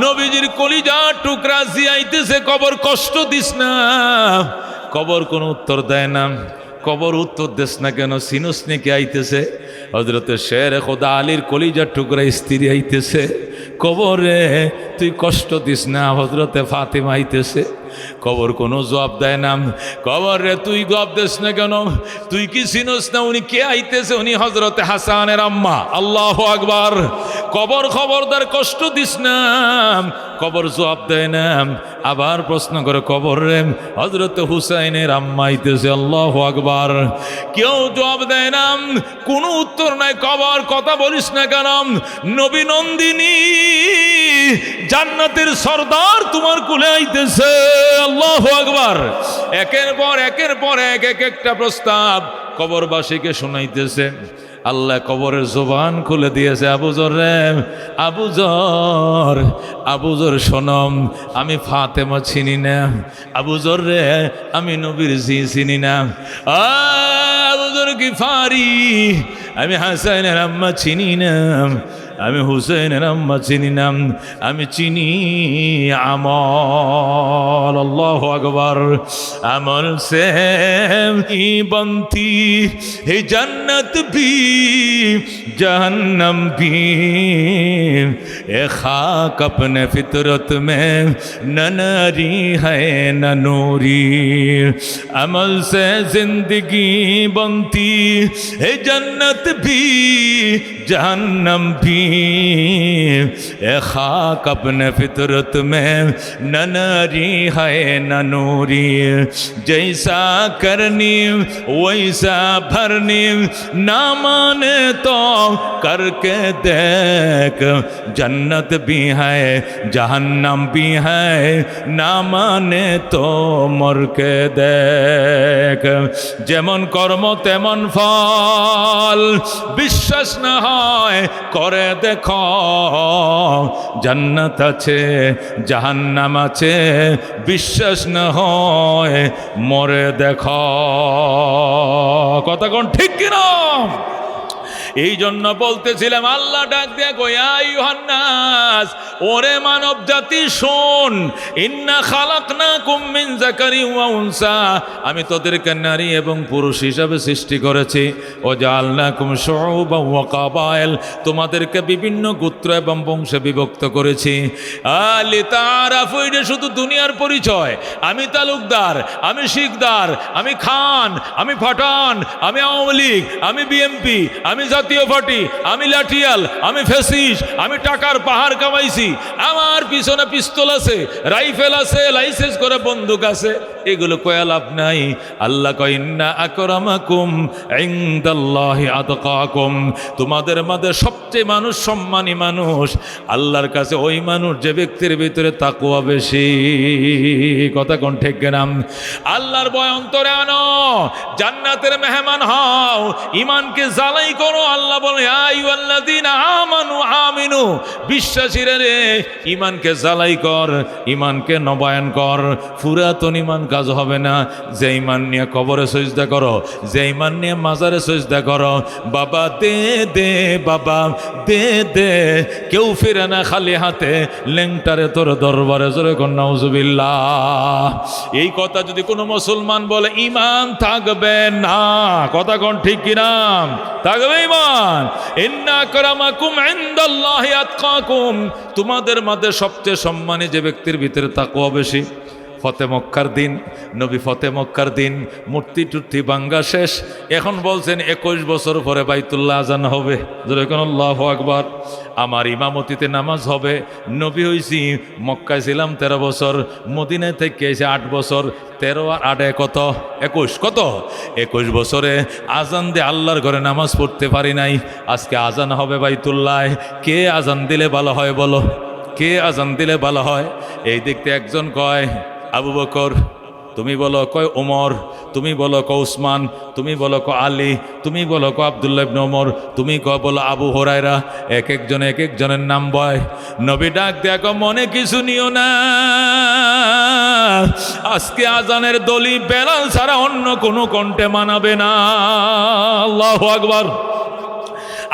নবীজির কলিজার টুকরা জিয়াইতেছে, কবর কষ্ট দিস না। কবর কোনো উত্তর দেয় না। কবর উত্তর দেশ না কেন, সিনুস নাকি আইতেছে। হযরতে শের খোদা আলীর কলিজার টুকরা স্ত্রী আইতেছে, কবরে তুই কষ্ট দিস না, হযরতে ফাতেমা আইতেছে। কবর কোনো জবাব দেয় না। কবর রে তুই জবাব দিস না কেন, তুই কি চিনস না উনি কে আইতেছে? উনি হযরতে হাসানের আম্মা। আল্লাহু আকবার। কবর খবরদার কষ্ট দিস না। কবর জবাব দেয় না, আবার প্রশ্ন করে, কবর রে হযরতে হুসাইনের আম্মা আইতেছে। আল্লাহু আকবার। কেউ জবাব দেয় না, কোনো উত্তর নাই। কবর কথা বলিস না কেন, নবী নন্দিনী জান্নাতের সর্দার তোমার কুলে আইতেছে। আল্লাহু আকবার। একের পর এক একটা প্রস্তাব কবরবাসীকে শোনাইতেছে। আল্লাহ কবরের জবান খুলে দিয়েছে। আবুজর রে, আবুজর শোনম, আমি ফাতেমা চিনি না। আবুজর রে, আমি নবীর জি চিনি না। আবুজর গিফারি, আমি হাসানের আম্মা চিনি না, আমি হুসেনের আম্মা চিনি না, আমি চিনি আমল। আল্লাহু আকবার। আমল সে ই বনতি হে জন্নত ভি जहन्नम भी ए खाक अपने फितरत में न नारी है न नूरी अमल से जिंदगी बनती है जन्नत भी जहन्नम भी ए खाक अपने फितरत में न नारी है न नूरी जैसा करनी वैसा भरनी ना माने तो करके देख जन्नत भी है जहन्नम भी है ना माने तो मर के देख যেমন কর্ম তেমন ফল বিশ্বাস না হয় করে দেখো জান্নাত আছে জাহান্নাম আছে বিশ্বাস না হয় মরে দেখো কথা কোন ঠিক কিনা এই জন্য বলতেছিলাম আল্লাহ ডাক দিয়া কইয়া ইউহান্নাস ওরে মানব জাতি শোন ইন্না খালাকনাকুম মিন যাকারি ওয়া উনসা আমি তোদেরকে নারী এবং পুরুষ হিসাবে সৃষ্টি করেছি ও জাআলনাকুম শুউবা ওয়া কাবাইল তোমাদেরকে বিভিন্ন গোত্র এবং বংশে বিভক্ত করেছি আলি তাআরাফু এটা শুধু দুনিয়ার পরিচয় আমি তালুকদার আমি শিকদার আমি খান আমি পাঠান আমি আওয়ামী লীগ আমি বিএমপি আমি জাতীয় পার্টি আমি লাঠিয়াল আমি ফেসিস আমি টাকার পাহাড় কামাইছি আমার পিছনে পিস্তল আছে রাইফেল আছে লাইসেন্স করে বন্দুক আছে এগুলো কয়া লাভ নাই আল্লাহ কয় ইন্না আকরামাকুম ইনদাল্লাহি আতকাকুম তোমাদের মধ্যে সবচেয়ে মানুষ সম্মানী মানুষ আল্লাহর কাছে ওই মানুষ যে ব্যক্তির ভিতরে তাকওয়া বেশি কথা কোন ঠিক না আল্লাহর ভয় অন্তরে আনো জান্নাতের মেহমান হও ঈমানকে জ্বালাই করো আল্লাহ বলে আইয়ুহাল্লাযীনা আমানু আমিনু বিশ্বাসীরা রে ঈমানকে জ্বালাই কর ঈমানকে নবায়ন কর পুরাতন ঈমান কাজ হবে না যে ঈমান নিয়ে কবরে সিজদা করো যে ঈমান নিয়ে মাজারে সিজদা করো বাবা দে দে বাবা দে দে কেউ ফিরে না খালি হাতে লেংটারে তোর দরবারে জোরে কোন নাউজুবিল্লাহ এই কথা যদি কোনো মুসলমান বলে ঈমান থাকবে না কথা কোন ঠিক কিনা থাকবে ঈমান ইন্না আকরামাকুম ইনদাল্লাহি আতকাকুম তোমাদের মধ্যে সবচেয়ে সম্মানী যে ব্যক্তির ভিতরে তাকওয়া বেশি ফতে মক্কার দিন নবী ফতে মক্কার দিন মূর্তি টুর্তি ভাঙ্গা শেষ এখন বলছেন 21 বছর পরে বাইতুল্লাহ আজান হবে যেরকম আল্লাহু আকবার আমার ইমামতিতে নামাজ হবে নবী হইছি মক্কায় ছিলাম 13 বছর মদিনায় থেকে এসে 8 বছর 13 আর 8 কত 21 কত 21 বছরে আজান দিয়ে আল্লাহর ঘরে নামাজ পড়তে পারি নাই আজকে আজান হবে বাইতুল্লাহ কে আজান দিলে ভালো হয় বলো কে আজান দিলে ভালো হয় এই দেখতে একজন কয় আবু বকর তুমি বলো কয় ওমর তুমি বলো ক উসমান, তুমি বলো ক আলী, তুমি বলো ক আব্দুল্লাহ ইবনে ওমর, তুমি বলো আবু হুরায়রা। এক একজনের নাম বয়। নবী ডাক দেখো, মনে কিছু নিও না, আজকে আজানের দলি বেলাল ছাড়া অন্য কোনো কণ্ঠে মানাবে না। আল্লাহু আকবার।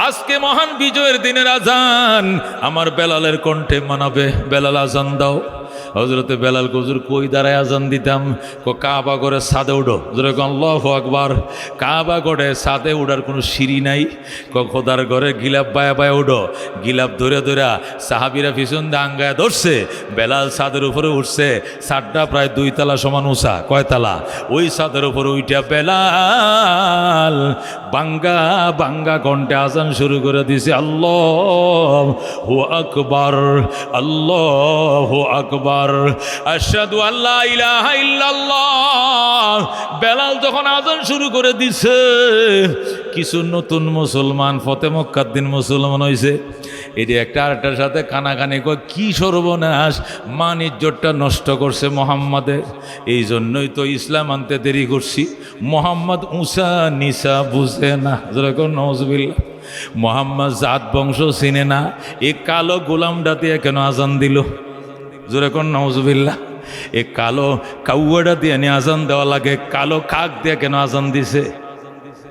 আজকে মহান বিজয়ের দিনের আজান আমার বেলালের কণ্ঠে মানাবে। বেলাল আজান দাও। হযরতে বেলাল হুজুর কই দাঁড়ায় আজান দিতাম? কাবা করে ছাদে উঠো। যেরকম আল্লাহু আকবার। কাবা করে ছাদে উঠার কোনো সিঁড়ি নাই। খোদার ঘরে গিলাপ বায়া বায়া উঠো। গিলাপ ধরে ধরে সাহাবিরা পিছন দিয়ে আঙ্গায় ধরছে। বেলাল ছাদের উপরে উঠছে। ছাদটা প্রায় 2 তলা সমান উঁচা। কয় তলা? ওই ছাদের উপরে উইটা বেলাল বাঙ্গা বাঙ্গা কণ্ঠে আজান শুরু করে দিছে। আল্লাহু আকবার, আল্লাহু আকবার, আশহাদু আল্লা ইলাহা ইল্লাল্লাহ। বেলাল যখন আজান শুরু করে দিছে, কিছু নতুন মুসলমান ফতে মক্কার দিন মুসলমান হয়েছে। এটি একটা আরেকটার সাথে কানাকানি কয়, কি সর্বনাশ, মান ইজ্জতটা নষ্ট করছে মোহাম্মদে। এই জন্যই তো ইসলাম আনতে দেরি করছি। মোহাম্মদ উঁচা নিচা বুঝে না। যেরকম নওয়াজুবিল্লাহ। মোহাম্মদ জাত বংশ চিনে না। এই কালো গোলামটা দিয়ে কেন আজান দিল? যেরকম নওয়াজুবিল্লাহ। এই কালো কাউয়াটা দিয়ে নিয়ে আজান দেওয়া লাগে, কালো কাক দিয়ে কেন আজান দিছে?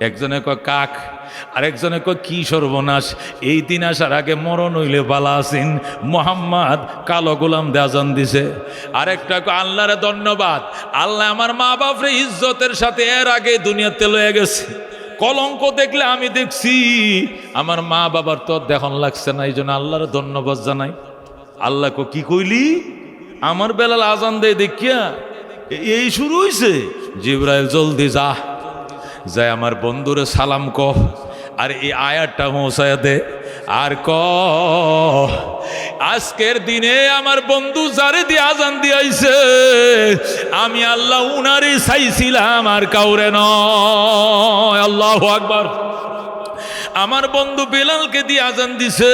একজনে কয় কাক, আরেকজনে কয় কি সর্বনাশ, এই দিন আসার আগে মরণ হইলে বালা আসিন, মোহাম্মদ কালো গোলাম দিয়ে আজান দিছে। আরেকটা কয় আল্লাহরে ধন্যবাদ, আল্লাহ আমার মা বাপরে ইজ্জতের সাথে এর আগে দুনিয়াতে লয়ে গেছে। কলঙ্ক দেখলে আমি দেখছি, আমার মা বাবার তো দেখন লাগছে না, এই জন্য আল্লাহরে ধন্যবাদ জানাই। আল্লাহ কো কি কইলি? আমার বেলাল আজান দেয় দেখিয়া এই শুরু হইছে। জিবরাইল জলদি যা, যায় আমার বন্ধুরে সালাম কহ, আর এই আয়াতটা পৌঁছায় দে, আর ক আজকের দিনে আমার বন্ধু যারে দিয়ে আজান দিয়াইছে, আমি আল্লাহ উনারই চাইছিলাম, আর কাউরে নয়। আল্লাহু আকবার। আমার বন্ধু বেলালকে দিয়ে আজান দিছে,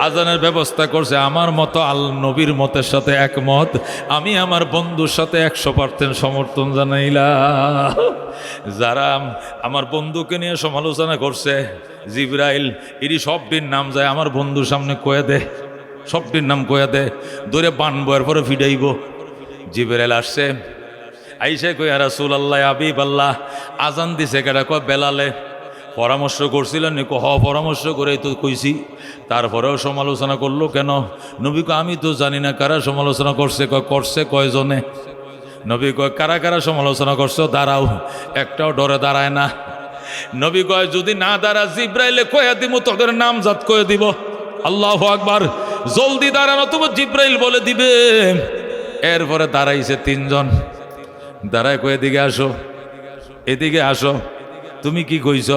আজানের ব্যবস্থা করছে। আমার মতো নবীর মতের সাথে একমত, আমি আমার বন্ধুর সাথে 100% সমর্থন জানাইলাম। যারা আমার বন্ধুকে নিয়ে সমালোচনা করছে, জিবরাইল এরই সবটির নাম যায় আমার বন্ধুর সামনে কয়ে দে, সবটির নাম কয়ে দে, ধরে বানবো, এরপরে ফিডাইব। জিবরাইল আসছে, আইসে কই ইয়া রাসূলুল্লাহ, হাবিব আল্লাহ, আজান দিছে কেডা? কয় বেলালে। পরামর্শ করছিলেন নি? পরামর্শ করেই তো কইছি। তারপরেও সমালোচনা করলো কেন? নবী কয় আমি তো জানি না কারা সমালোচনা করছে। করছে কয়জনে? নবী কয় কারা কারা সমালোচনা করছো দাঁড়াও। একটাও ডরে দাঁড়ায় না। নবী কয় যদি না দাঁড়া, জিব্রাইলে কয়ে দিব, তোদের নাম জাত কয়ে দিব। আল্লাহু আকবার। জলদি দাঁড়ানো, তবু জিব্রাইল বলে দিবে। এরপরে দাঁড়াইছে 3 জন। দাঁড়ায় কয়ে এদিকে আসো, এদিকে আসো। তুমি কি কইছ?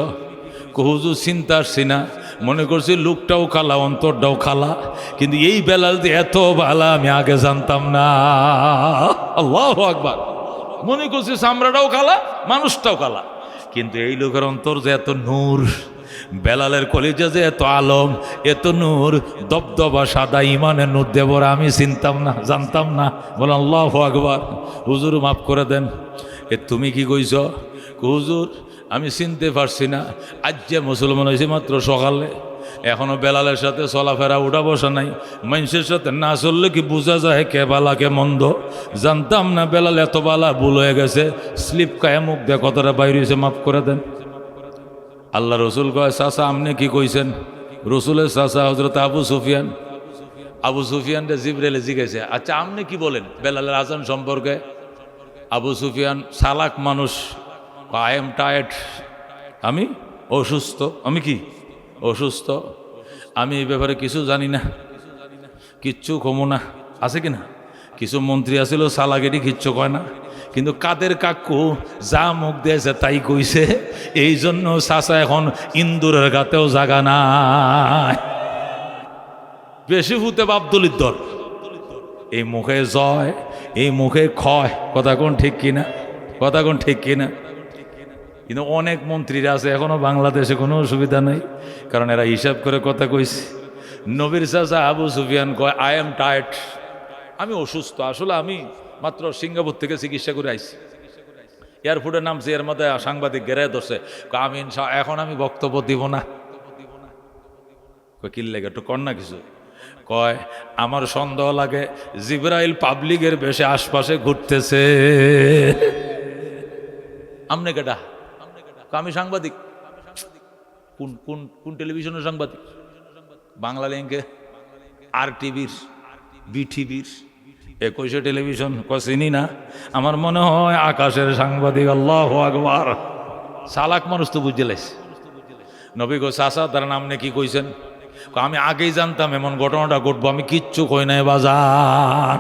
হুজুর চিন্তা আসছি না, মনে করছি লোকটাও খালা অন্তরটাও খালা, কিন্তু এই বেলাল যে এত ভালা আমি আগে জানতাম না। আল্লাহু আকবার। মনে করছি চামড়াটাও খালা মানুষটাও খালা, কিন্তু এই লোকের অন্তর যে এত নূর, বেলালের কলিজা যে এত আলম, এত নূর, দবদবা সাদা ইমানের নূর দেবরা আমি চিনতাম না, জানতাম না। বলে আল্লাহু আকবার। হুজুর মাফ করে দেন। তুমি কি কইছ? হুজুর আমি চিনতে পারছি না, আজ যে মুসলমান হয়েছে মাত্র সকালে, এখনো বেলালের সাথে চলাফেরা উঠা বসা নাই। মানুষের সাথে না চললে কি বোঝা যায় কে বালা কে মন্দ? জানতাম না বেলাল এত বালা, ভুল হয়ে গেছে, স্লিপ খায় মুখ দিয়ে কতটা বাইর হয়েছে, মাফ করে দেন। আল্লাহ রসুল কয় চাচা আপনি কি কইছেন? রসুলের চাচা হযরত আবু সুফিয়ান। আবু সুফিয়ানটা জিবরাইলে জিজ্ঞাসা, আচ্ছা আপনি কি বলেন বেলালের আজান সম্পর্কে? আবু সুফিয়ান চালাক মানুষ, আই এম টায়ার্ড, আমি অসুস্থ। আমি কি অসুস্থ? আমি এই ব্যাপারে কিছু জানি না, কিচ্ছু কমো না। আছে কি না? কিছু মন্ত্রী আছিল চালাকেটি কিচ্ছু কয় না, কিন্তু কাদের কাকু যা মুখ দিয়েছে তাই কইছে। এই জন্য চাচা এখন ইন্দুরের গাতেও জাগা নাই। বেশি ফুতে বাপদলিত দর। এই মুখে জয়, এই মুখে ক্ষয়। কথা কোন ঠিক কিনা? কথা কোন ঠিক কিনা? কিন্তু অনেক মন্ত্রীরা আছে এখনো বাংলাদেশে, কোনো অসুবিধা নেই, কারণ এরা হিসাব করে কথা কইছে। নবীর চাচা আবু সুফিয়ান কয় আই এম টায়ার্ড, আমি অসুস্থ। আসলে আমি মাত্র সিঙ্গাপুর থেকে চিকিৎসা করে আইছি, এয়ারপোর্টে নামছি, এর মধ্যে সাংবাদিক ঘেরে ধরছে, আমি এখন আমি বক্তব্য দিব না। কি লেগে একটু কর না কিছু। কয় আমার সন্দেহ লাগে জিবরাইল পাবলিকের বেশে আশপাশে ঘুরতেছে। আমনে কেটা? আমি সাংবাদিক। কোন কোন কোন টেলিভিশনের সাংবাদিক? বাংলা লিঙ্কে, আর টিভির, বিটিভির, 21 টেলিভিশন। চিনি না, আমার মনে হয় আকাশের সাংবাদিক। আল্লাহু আকবার। চালাক মানুষ তো বুঝে লাইছে। নবী গো চাচা তার নাম নিয়ে কি কইছেন? আমি আগেই জানতাম এমন ঘটনাটা ঘটবো, আমি কিচ্ছু কই নাই বাজার।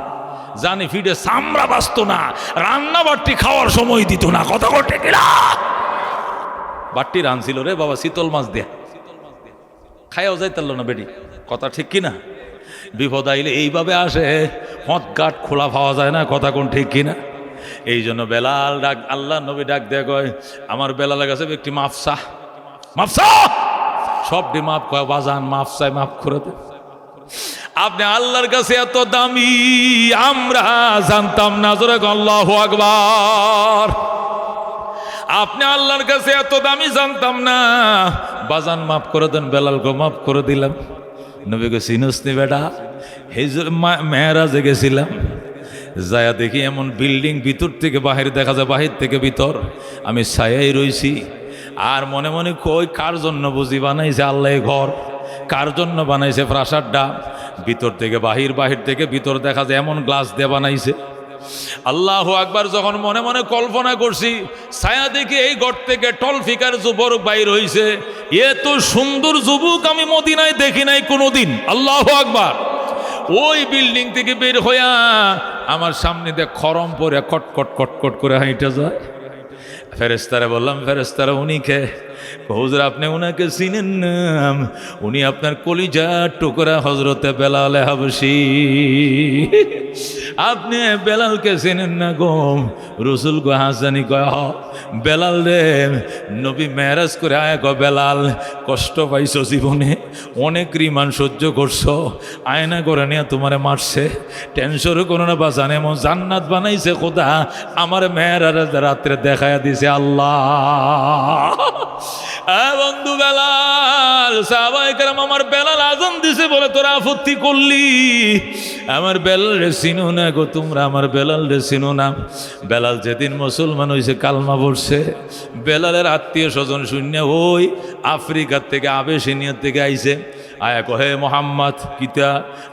জানি ফিডে চামড়া বাঁচত না, রান্না বাট্টি খাওয়ার সময় দিত না। কথা ঘটে কিনা? বাট্টি রানছিল রে বাবা শীতল মাছ দিয়া, খাইয়াও যাইতাল না বেটি। কথা ঠিক কিনা? বিপদ আইলে এইভাবে আসে, হট গাট খোলা পাওয়া যায় না। কথা কোন ঠিক কিনা? এই জন্য বেলাল ডাক, আল্লাহ নবী ডাক দেয়া কয় আমার বেলালের কাছে একটি মাফসা, মাফসা সবটি মাফ কয় বাজান, মাফ চাই, মাফ করে দে। আপনি আল্লাহর কাছে এত দামি, আমরা জানতাম না। জোরে আল্লাহু আকবার। আপনি আল্লাহর কাছে এত দামি, জানতাম না। বাজান মাফ করে দেন। বেলাল গো মাফ করে দিলাম। নবী গো চিনুস নি বেটা? মেয়েরাজে গেছিলাম, যায়া দেখি এমন বিল্ডিং, ভিতর থেকে বাহির দেখা যায়, বাহির থেকে ভিতর। আমি ছায়াই রইছি আর মনে মনে কই কার জন্য বুঝি বানাইছে আল্লাহ ঘর, কার জন্য বানাইছে প্রাসাদটা। ভিতর থেকে বাহির, বাহির থেকে ভিতর দেখা যায় এমন গ্লাস দিয়ে বানাইছে। আল্লাহু আকবার। যখন মনে মনে কল্পনা করছি, ছায়া দেখি এই ঘর থেকে টলফিকার যুবক বাইর হইছে। এত সুন্দর যুবক আমি মদিনায় দেখি নাই কোনোদিন। আল্লাহু আকবার। ওই বিল্ডিং থেকে বের হইয়া আমার সামনে দিয়ে খরম পরে কটকট কটকট করে হাইটা যায়। ফেরেশতারে বললাম, ফেরেশতারা উনি কে? হুজুর আপনি উনাকে চিনেন না? উনি আপনার কলিজার টুকরা হযরতে বেলাল হাবশী। আপনি বেলালকে চিনেন না গো? রসুল গো হাসানি কয় বেলাল রে, নবী মেরাজ করে আয় গো বেলাল, কষ্ট পাইছো জীবনে, অনেক রিমান সহ্য করছো, আয়না করে নিয়ে তোমারে মারছে, টেনশন করো না বাজান, এমন জান্নাত বানাইছে খোদা, আমার মেয়েরাজ রাত্রে দেখায়া দিছে আল্লাহ। বন্ধু বেলাল, সাহাবায়ে কেরাম আমার বেলাল আজান দিছে বলে তোরা আপত্তি করলি? আমার বেলাল রে চিনো না গো তোমরা? আমার বেলাল রে চিনো না? বেলাল যেদিন মুসলমান হয়েছে, কালমা পড়ছে, বেলালের আত্মীয় স্বজন শূন্য ওই আফ্রিকার থেকে, আবেশিনিয়ার থেকে আইছে। আয়া কহে মোহাম্মদ কিতা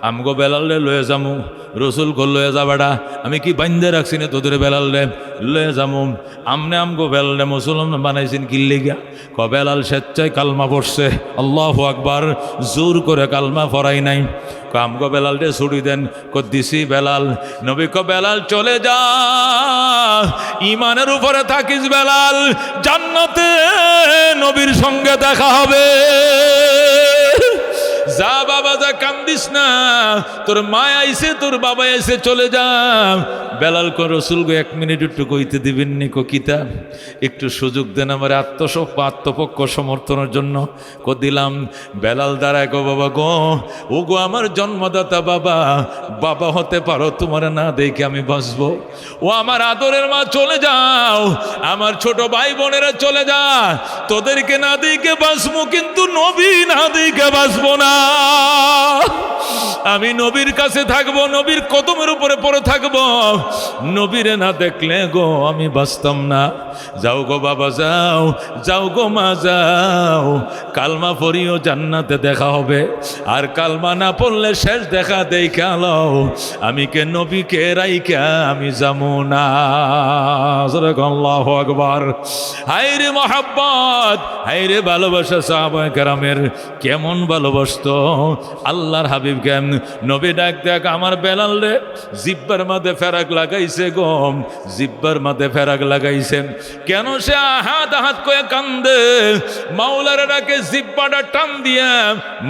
আমগো বেলাল রে লয়ে যামু। রসুল কো লয়ে যা বেড়া, আমি কি বান্ধে রাখছি না তোদের বেলাল রে? লয়ে যামু। আমনে আমগো বেলাল রে মুসলমান বানাইছেন কিল্লি গা? ক বেলাল স্বেচ্ছায় কালমা পড়ছে। আল্লাহু আকবার। জোর করে কালমা পড়াই নাই। আমগো বেলাল রে ছুটি দেন। দিছি বেলাল। নবী ক বেলাল চলে যা, ইমানের উপরে থাকিস বেলাল, জান্নাতে নবীর সঙ্গে দেখা হবে। যা বাবা যা, কান্দিস না, তোর মা আইছে, তোর বাবা আইছে, চলে যা। বেলাল কো রসুল গো 1 মিনিট একটু কইতে দিবেন নি? কো কিতা? একটু সুযোগ দেন আমার আত্মপক্ষ সমর্থনের জন্য। কো দিলাম। বেলাল দাঁড়ায় গো বাবা গো, ও গো আমার জন্মদাতা বাবা, বাবা হতে পারো, তোমার না দেখে আমি বাঁচবো। ও আমার আদরের মা চলে যাও, আমার ছোট ভাই বোনেরা চলে যা, তোদেরকে না দেখে বাঁচবো, কিন্তু নবী না দেখে বাঁচবো না। আমি নবীর কাছে থাকবো, নবীর কদমের উপরে পড়ে থাকবো, নবীরে না দেখলে গো আমি বাঁচতাম না। যাও গো বাবা যাও, যাও গো মা যাও, কালমা পড়িও, জান্নাতে দেখা হবে। আর কালমা না পড়লে শেষ দেখা দেখা লও, আমি কে নবীকে রাইকা আমি যামু না। আল্লাহু আকবার। হায়রে মহাব্বত, হায়রে ভালোবাসা। সাহাবায়ে কেরামের কেমন ভালোবাসতো আল্লাহর হাবিব কেন। নবী ডাক দেখ আমার বেলাল রে, জিব্বার মাঝে ফেরাক লাগাইছে গো, জিব্বার মাঝে ফেরাক লাগাইছে। কেন সে হাত হাত করে কান্দে? মাওলার ডাকে জিব্বাটা টান দিয়া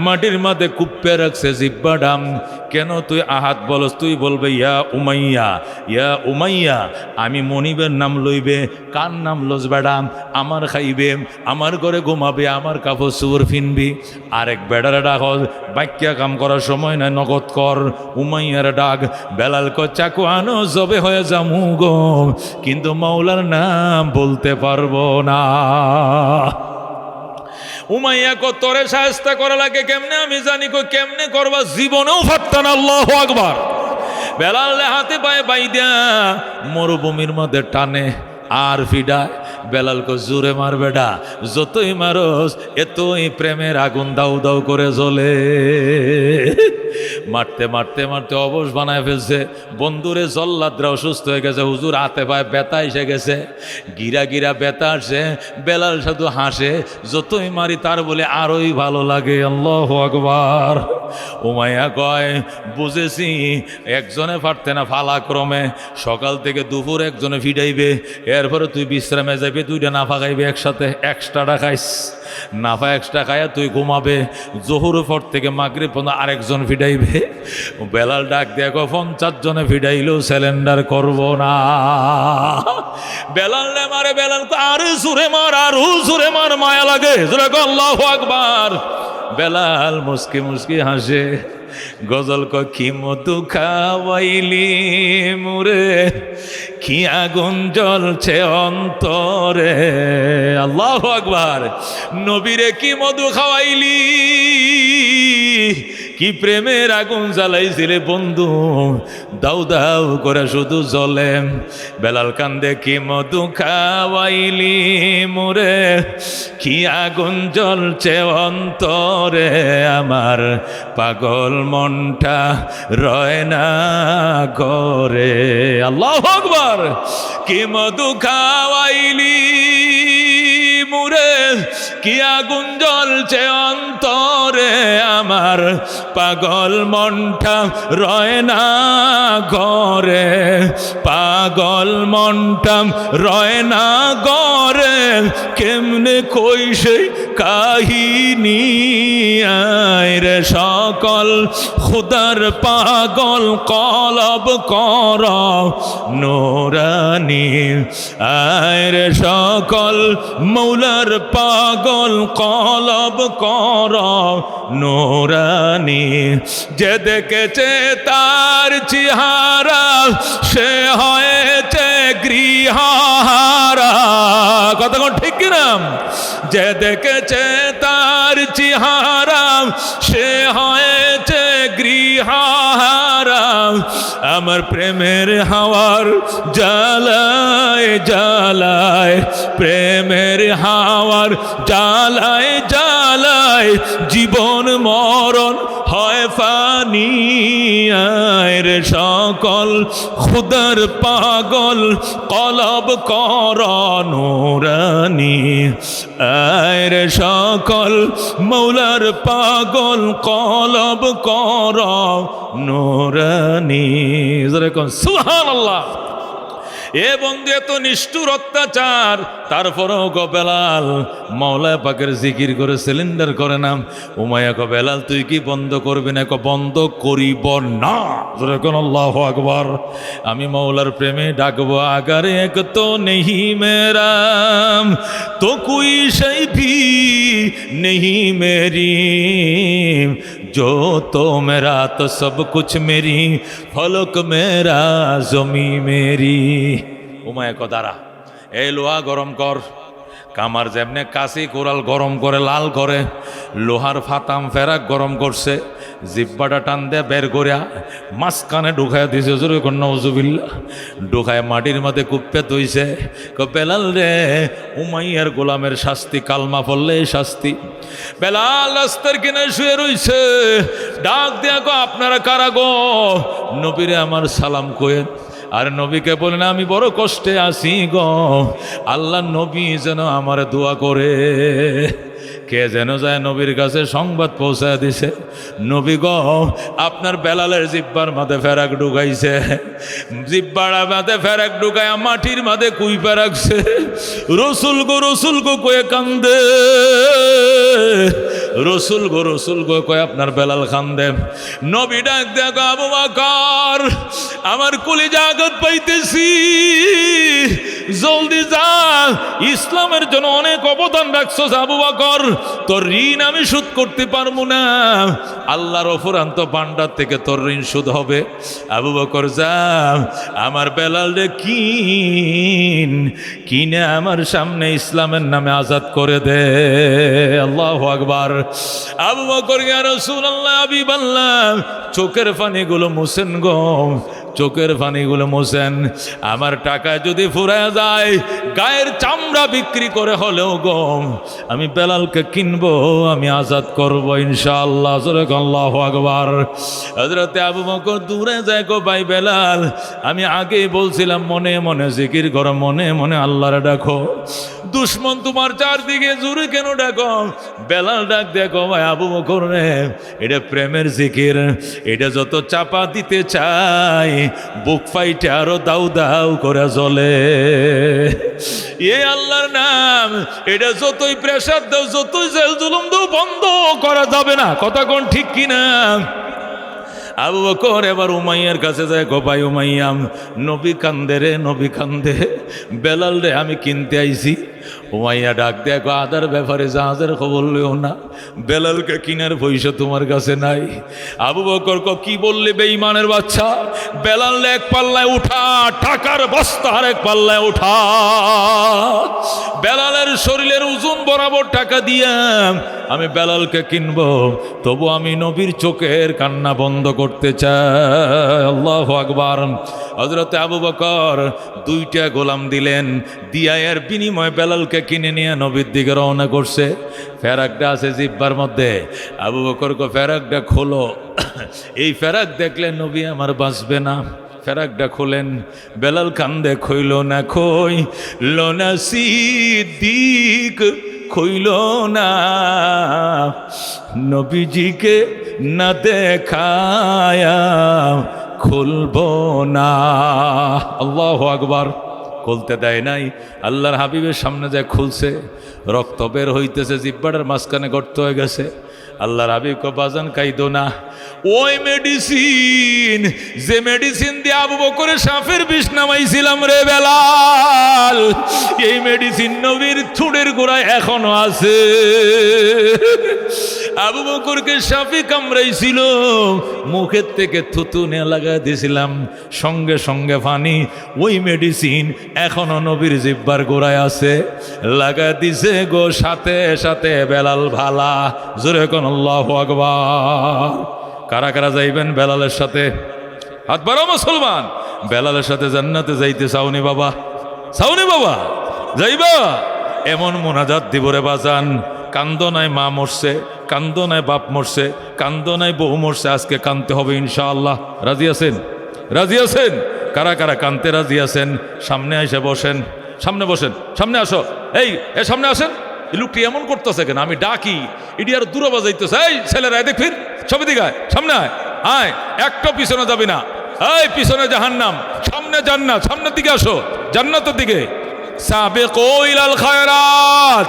মাটির মাঝে কুপ্পে রাখছে জিব্বাটা। কেন তুই আহাদ বলস? তুই বলবে ইয়া উমাইয়া, ইয়া উমাইয়া। আমি মনিবের নাম লইবে, কার নাম লস বেড়া? আমার খাইবে, আমার ঘরে ঘুমাবে, আমার কাপড় চুর ফিনবি। আরেক বেড়ারে ডাক, বাক্যা কাম করার সময় নয়, নগদ কর। উমাইয়ার ডাক, বেলাল কো চাকু আনো, জবে হয়ে যামু গো, কিন্তু মাওলার নাম বলতে পারবো না। উমাইয়া কো তোরে শায়েস্তা করা লাগে কেমনে? আমি জানি কো কেমনে করবা, জীবনেও ফাটতা না। আল্লাহু আকবার। বেলাল হাতে পায়ে বাইদা মরুভূমির মধ্যে টানে আর ফিডায়। বেলাল কো জোরে মার বেডা, যতই মারস এতই প্রেমের আগুন দাউ দাউ করে জ্বলে। মারতে মারতে মারতে অবশ বানায় ফেলছে। বন্ধুরে জল্লাদরা অসুস্থ হয়ে গেছে, হুজুর হাতে পায়ে ব্যথা এসে গেছে, গিরা গিরা ব্যথা আসে। বেলাল শুধু হাসে, যতই মারি তার বলে আরোই ভালো লাগে। আল্লাহু আকবার। উমাইয়া কয়, বুঝেছি, একজনে পারতে না, ফালাক্রমে সকাল থেকে দুপুর একজনে ফিডাইবে, এরপরে তুই বিশ্রামে যাবে, দুইটা নাফা খাইবে একসাথে, এক্সট্রাটা খাইস। নাফা এক্সট্রা খাইয়া তুই ঘুমাবে, জোহর পর থেকে মাগরিব পর্যন্ত আরেকজন ফিডাইবে। বেলাল ডাক দেখো 50 জনে ফিডাইলেও সিলিন্ডার করব না। বেলাল রে মারে, বেলাল আরো সুরে মার, আরো সুরে মার, মায়া লাগে। আল্লাহু আকবার। বেলাল মুস্কি মুস্কি হাসে, গজল ক কি মধু খাওয়াইলি মুরে, কি আগুন জ্বলছে অন্তরে। আল্লাহু আকবার। নবীরে কি মধু খাওয়াইলি, কি প্রেমের আগুন জ্বালাইছিলে বন্ধু, দাউ দাউ করে শুধু জ্বলে। বেলাল কান্দে, কি মধু খাওয়াইলি মোরে, কি আগুন জ্বলছে অন্তরে, আমার পাগল মনটা রয় না ঘরে। আল্লাহু আকবার। কি মধু খাওয়াইলি মুরে, কি আগুন জ্বলছে অন্তরে, আমার পাগল মনটা রয় না ঘরে, পাগল মনটা রয় না ঘরে, কেমনে কই সেই কাহিনী। আয় রে সকল খুদার পাগল কলব কর নুরানি, আয় রে সকল মৌলার পাগল কলব কর নুরানি। যে দেখেছে তার চেহারা, সে হয়েছে গৃহহারা। কথা কোন ঠিক কিনা? যে দেখেছে তার চেহারা, সে হয়েছে গৃহহারা। আমার প্রেমের হাওয়ার জ্বালায় জ্বালায়, প্রেমের হাওয়ার জ্বালায় জ্বালায়, জীবন মরণ হয় ফানি। আয় রে সকল খুদার পাগল কলব কর নুরানি, আয় রে সকল মৌলার পাগল কলব কর নুরানি। সুবহানাল্লাহ। এ বন্ধু, এত নিষ্ঠুর অত্যাচার, তারপরেও গো বেলাল মাওলা পাকের জিকির করে সিলিন্ডার করে না। উমাইয়া কো বেলাল তুই কি বন্ধ করবি না? বন্ধ করিব না। আল্লাহু আকবার। আমি মাওলার প্রেমে ডাকবো, আগার এক তো নেহি মেরা, তো কুই সেই ভি নেহি মেরি, जो तो मेरा तो सब कुछ मेरी, फलक मेरा जमी मेरी। উমায়া কো দাঁড়া, এই লোহা গরম কর। কামার যেমনে কাশি কোরাল গরম করে লাল করে, লোহার ফাতাম ফেরাক গরম করছে, জিব্বাটা টান দিয়ে বের করিয়া মাঝখানে ঢুকাইয়া দিছে। জোরে কর নাউজুবিল্লাহ। ঢুকায় মাটির মধ্যে কুপ্পে তৈছে। বেলাল রে, উমাইয়ার গোলামের শাস্তি কালমা পড়লে শাস্তি। বেলাল রাস্তার কিনে শুয়ে রইছে, ডাক দিয়া গো আপনারা কারা গো? নবীরে আমার সালাম কয়েন। আর নবীকে বলেন আমি বড় কষ্টে আছি গো, আল্লাহ নবী যেন আমার দোয়া করে। কে যেন যায় নবীর কাছে সংবাদ পৌঁছায় দিছে, নবী গো আপনার বেলালের জিব্বার মাঝে ফেরাক ঢুকাইছে, জিব্বার মাঝে ফেরাক ঢুকায় মাটির মাঝে কুইপা রাখছে। রসুল গো কয়ে কান্দে, রসুল গো কয় আপনার বেলাল কান্দে। নবী ডাক দেখো আবু বকর আমার কলিজা আঘাত পাইতেছি, জলদি যা, ইসলামের জন্য অনেক অবদান রাখছো আবু বকর, তোর ঋণ আমি শোধ করতে পারবো না, আল্লাহর অফুরান্ত ভান্ডার থেকে তোর ঋণ শোধ হবে। আবু বকর যা, আমার বেলাল রে কিনে আমার সামনে ইসলামের নামে আজাদ করে দে। আল্লাহু আকবার। আবু বকর ইয়া রাসূলুল্লাহ হাবিবাল্লাহ চোখের পানিগুলো মুছেন গো, চোখের পানিগুলো মোছেন। আমার টাকা যদি ফুরায় যায় গায়ের চামড়া বিক্রি করে হলেও গো আমি বেলালকে কিনবো, আমি আজাদ করবো ইনশাআল্লাহ। আল্লাহু আকবার। হযরত আবু বকর দূরে যায় গো ভাই বেলাল, আমি আগেই বলছিলাম মনে মনে জিকির করো, মনে মনে আল্লাহরে ডাকো। দুশ্মন তোমার চারদিকে জোরে কেন ডাকো? বেলাল ডাক দেখো ভাই আবু বকর রে, এটা প্রেমের জিকির, এটা যত চাপা দিতে চাই বুক ফাইটে আরো দাউ দাউ করে জ্বলে। এ আল্লাহর নাম, এটা যতই প্রেসার দাও, যতই জেল জুলুম দাও, বন্ধ করা যাবে না। কথা কোন ঠিক কিনা? আবু বকর এবার উমাইয়ার কাছে যায়, গোপাই উমাইয়াম নবী কান্দে রে, নবী কান্দে, বেলাল রে আমি কিনতে আইছি। উমাইয়া ডাক দেখো আদার ব্যাপারে জাহাজের খবর লইও না, বেলালকে কিনার পয়সা তোমার কাছে নাই। আবু বকর কি বললে বেঈমানের বাচ্চা, বেলাল এক পাল্লায় উঠা, টাকার বস্তা আর এক পাল্লায় উঠা, বেলালের শরীরের ওজন বরাবর টাকা দিয়া আমি বেলালকে কিনবো, তবু আমি নবীর চোখের কান্না বন্ধ করতে চাই। আল্লাহু আকবার। হযরত আবু বকর দুইটা গোলাম দিলেন, দিয়া এর বিনিময়ে বেলালকে কিনে নিয়ে নবীর দিকে রওনা করছে। ফেরাকটা আছে জিব্বার মধ্যে। আবু বকর ফেরাকটা খোলো, এই ফেরাক দেখলে নবী আমার বাঁচবে না। ফেরাকটা খোলেন, বেলাল কান্দে, খইল না খইল না সিদ্দিক, খইল না নবীজিকে না দেখায়া খুলবো না। আল্লাহু আকবার। খুলতে দেয় নাই, আল্লাহর হাবিবের সামনে যায় খুলছে, রক্ত বের হইতেছে, জিব্বাটার মাঝখানে গর্ত হয়ে গেছে। আল্লাহর হাবিব বাজান কাইদো না, ওই মেডিসিন, যে মেডিসিন দিয়ে আবু বকরের সাপের বিষ নামাইছিলাম রে বেলাল, এই মেডিসিন নবীর থুড়ের গোড়ায় এখনো আছে। আবু বকরকে সাপে কামড়াইছিল, মুখের থেকে থুতু নিয়ে লাগাই দিয়েছিলাম, সঙ্গে সঙ্গে পানি, ওই মেডিসিন এখনো নবীর জিব্বার গোড়ায় আছে, লাগাই দিছে গো সাথে সাথে বেলাল ভালা। জোরে কোন আল্লাহু আকবার। কারা কারা যাইবেন বেলালের সাথে? হাত বাড়াও মুসলমান। বেলালের সাথে জান্নাতে যাইতে চাওনি বাবা? চাওনি বাবা? যাইবা? এমন মোনাজাত দিব রে বাজান, কান্দ নাই মা মরছে, কান্দ নাই বাপ মরছে, কান্দ নাই বউ মরছে, আজকে কানতে হবে ইনশাআল্লাহ। রাজি আছেন? রাজি আছেন? কারা কারা কানতে রাজি আছেন? সামনে এসে বসেন, সামনে বসেন, সামনে আসো। এই সামনে আসেন। এই লোকটি এমন করতেছে কেন? আমি ডাকি, এটি আর দূরে বাজাইতেছে। এই ছেলেরা দেখ, ফির সবই দিকে আয়, সামনে আয়, আয়, একটা পিছনে যাবি না। এই পিছনে জাহান্নাম, সামনে জান্নাত, সামনের দিকে আসো, জান্নাতের দিকে। সাবিকু ইলাল খায়রাত,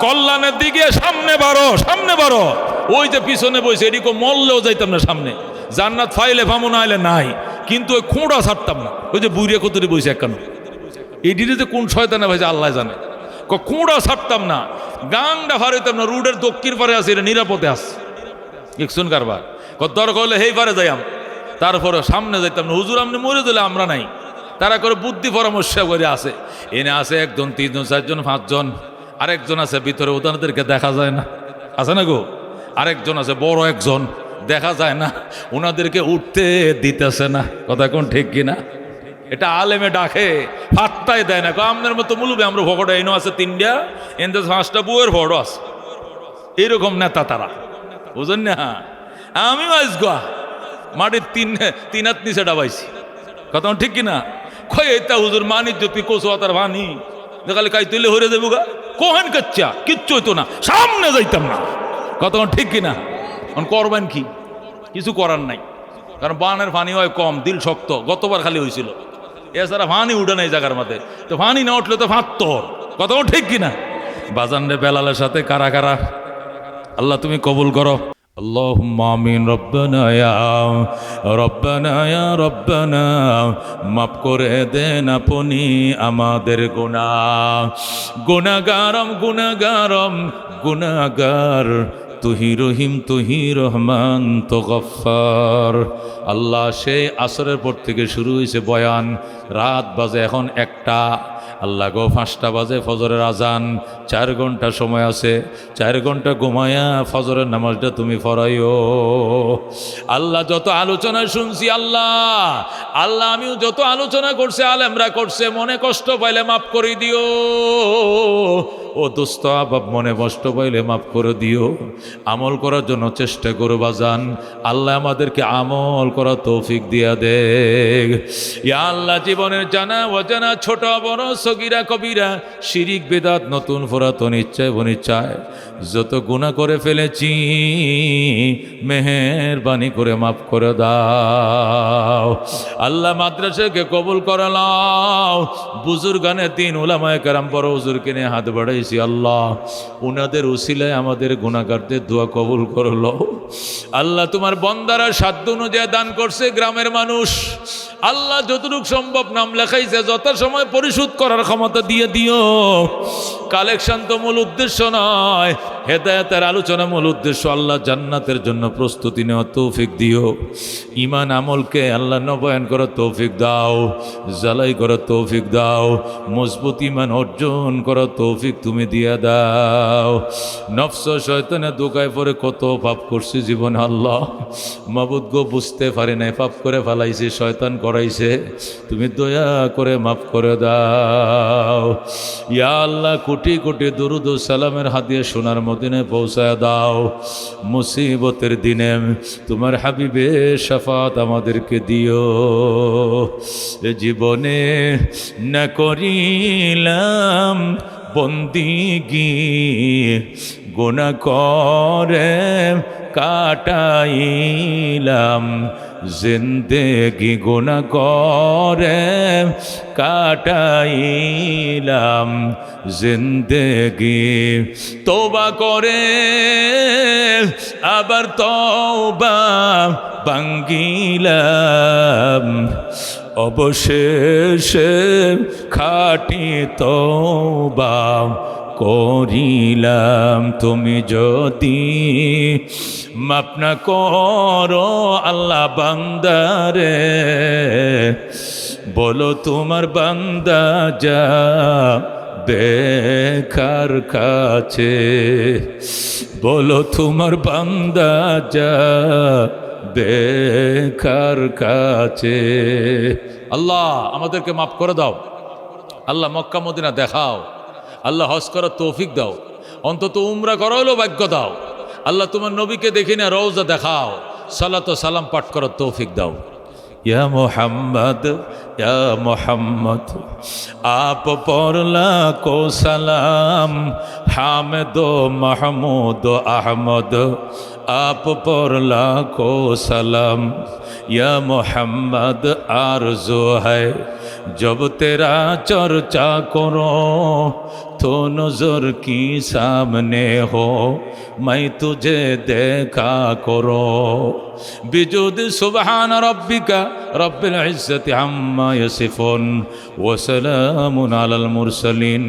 কল্যাণের দিকে সামনে বাড়ো, সামনে বাড়ো। ওই যে পিছনে বইছে, এদিকে মরলেও যাইতাম না সামনে। জান্নাত ফাইলে ফামু না আইলে নাই, কিন্তু ওই খোঁড়া ছাড়তাম না। ওই যে বুড়িয়া কতটি বইছে একখান, এই ডিরে যে কোন শয়তানে ভাইছে আল্লাহ জানে, খোঁড়া ছাড়তাম না, গাংটা ফারাইতাম না। রুডের দক্ষিণ পারে আছে, এটা নিরাপদে আস একশন কারবার, দরকার হলে হেই পারে যাইম, তারপরে সামনে যাইতাম না। হুজুর আপনি মরে দিলে আমরা নাই, তারা করে বুদ্ধি পরামর্শ করে আছে। এনে আছে একজন, তিনজন, চারজন, পাঁচজন, আরেকজন আছে ভিতরে, ওনাদেরকে দেখা যায় না, আছে না গো? আরেকজন আছে বড় একজন, দেখা যায় না, ওনাদেরকে উঠতে দিতেছে না। কথা কোন ঠিক কিনা? এটা আলেমে ডাকে, ফাত্তাই দেয় না। আমাদের মতো মুলুবে আমরা ভোগটা এনে আছে তিনটা, এনে 5টা বউয়ের ভোট আছে, এইরকম নেতা তারা, বুঝেন না? আমি আইসগা মাটির তিন হাত নিচে ডাবাইছি। কথা ঠিক কিনা? কই এটা হুজুর মানিক তুই কোসো তার ভানি দেখালে কাই তুলে হরে দেবো গা, কোহেন কাচ্চা কিচ্ছু হইতো না, সামনে যাইতাম না। কথা ঠিক কিনা? করবেন কি? কিছু করার নাই, কারণ বানের পানি হয় কম, দিল শক্ত। গতবার খালি হয়েছিল, এছাড়া ফানি উঠে নাই জায়গার মধ্যে, তো ফানি না উঠলে তো ফাত্তর। কথা ঠিক কিনা? বাজান রে বেলালের সাথে কারা কারা আল্লাহ তুমি কবুল করো। আল্লাহুম্মা আমিন। রব্বানা ইয়া রব্বানা মাফ করে দেন আপনি আমাদের গুনাহ। গুনাহগার তুহি রহিম তুহি রহমান তো গফফার। আল্লাহ সেই আসরের পর থেকে শুরু হয়েছে বয়ান, রাত বাজে এখন 1টা, আল্লাহ গো 5টা বাজে ফজরের আজান, 4 ঘন্টা সময় আছে। 4 ঘন্টা ঘুমায়া ফজরের নামাজটা তুমি পড়াইও। আল্লাহ যত আলোচনা শুনছি আল্লাহ আমিও যত আলোচনা করছে আলেমরা করছে, মনে কষ্ট পাইলে মাফ করে দিও। ও দোস্ত আবাব মনে কষ্ট পাইলে মাফ করে দিও। আমল করার জন্য চেষ্টা করো বাজান। আল্লাহ আমাদেরকে আমল করা তৌফিক দিয়া দে। ইয়া আল্লাহ জীবনের জানা অজানা ছোট বড় সগীরা কবিরা শিরিক বেদাত নতুন পুরাতন ইচ্ছায় অনিচ্ছায় যত গুনাহ করে ফেলেছি মেহেরবানি করে মাফ করে দাও। আল্লাহ মাদ্রাসাকে কবুল করে নাও। বুজুর্গানে দিন উলামায়ে কেরাম বড় হুজুরকে নিয়ে হাত বাড়াইছি আল্লাহ, উনাদের উসিলায় আমাদের গুনাহগারদের দোয়া কবুল করলো। আল্লাহ তোমার বন্দারা সাধ্য অনুযায়ী দান করছে গ্রামের মানুষ, আল্লাহ যতটুকু সম্ভব নাম লেখাইছে যত সময় পরিশোধ করার ক্ষমতা দিয়ে দিও। কালেকশন তো মূল উদ্দেশ্য নয়, হেদায়েতের আলোচনা মূল উদ্দেশ্য। আল্লাহ জান্নাতের জন্য প্রস্তুতি নেওয়া তৌফিক দিও। ঈমান আমলকে আল্লাহ নবায়ন করার তৌফিক দাও, জালাই করার তৌফিক দাও, মজবুত ঈমান অর্জন করার তৌফিক তুমি দিয়ে দাও। নফস শয়তানে দোকায় পড়ে কত পাপ করছি জীবনে আল্লাহ, মাবুদ গো বুঝতে পারি নাই, পাপ করে ফেলাইছি, শয়তান করাইছে, তুমি দয়া করে মাফ করে দাও। ইয়া আল্লাহ কোটি কোটি দুরুদ ও সালামের হাদিয়া সোনার মদিনায় পৌঁছায় দাও। মুসিবতের দিনে তোমার হাবিবে শাফাত আমাদেরকে দিও। এ জীবনে না করিলাম বন্দিগি, গুনাহ করে কাটাইলাম জিন্দেগি, গুনাহ করে কাটাইলাম জিন্দেগি। তওবা করে আবার তওবা ভাঙ্গিলাম, অবশেষে খাঁটি তওবা করিলাম। তুমি যদি মাফ না করো আল্লাহ বান্দারে, বলো তোমার বান্দা যা বেকার কাছে, বলো তোমার বান্দা যা বেকার কাছে। আল্লাহ আমাদেরকে মাফ করে দাও। আল্লাহ মক্কা মদিনা দেখাও। আল্লাহ হজ করার তৌফিক দাও, অন্তত উমরা করা হলেও ভাগ্য দাও। আল্লাহ তোমার নবীকে দেখি না রওজা দেখাও, সালাত ও সালাম পাঠ করার তৌফিক দাও। ইয়া মোহাম্মদ ইয়া মোহাম্মদ আপ পরলা কো সালাম, হামেদ মাহমুদ আহমদ आप पर लाखों सलाम। या मोहम्मद आरज़ू है जब तेरा चर्चा करो तो नज़र की सामने हो, मैं तुझे देखा करो। बिजुद सुबहान रब्बिका रब्बिल इज़्ज़ति अम्मा यसिफून व सलामुन अलल मुरसलीन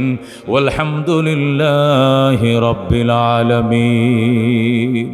वल्हम्दुलिल्लाहि रब्बिल आलमीन।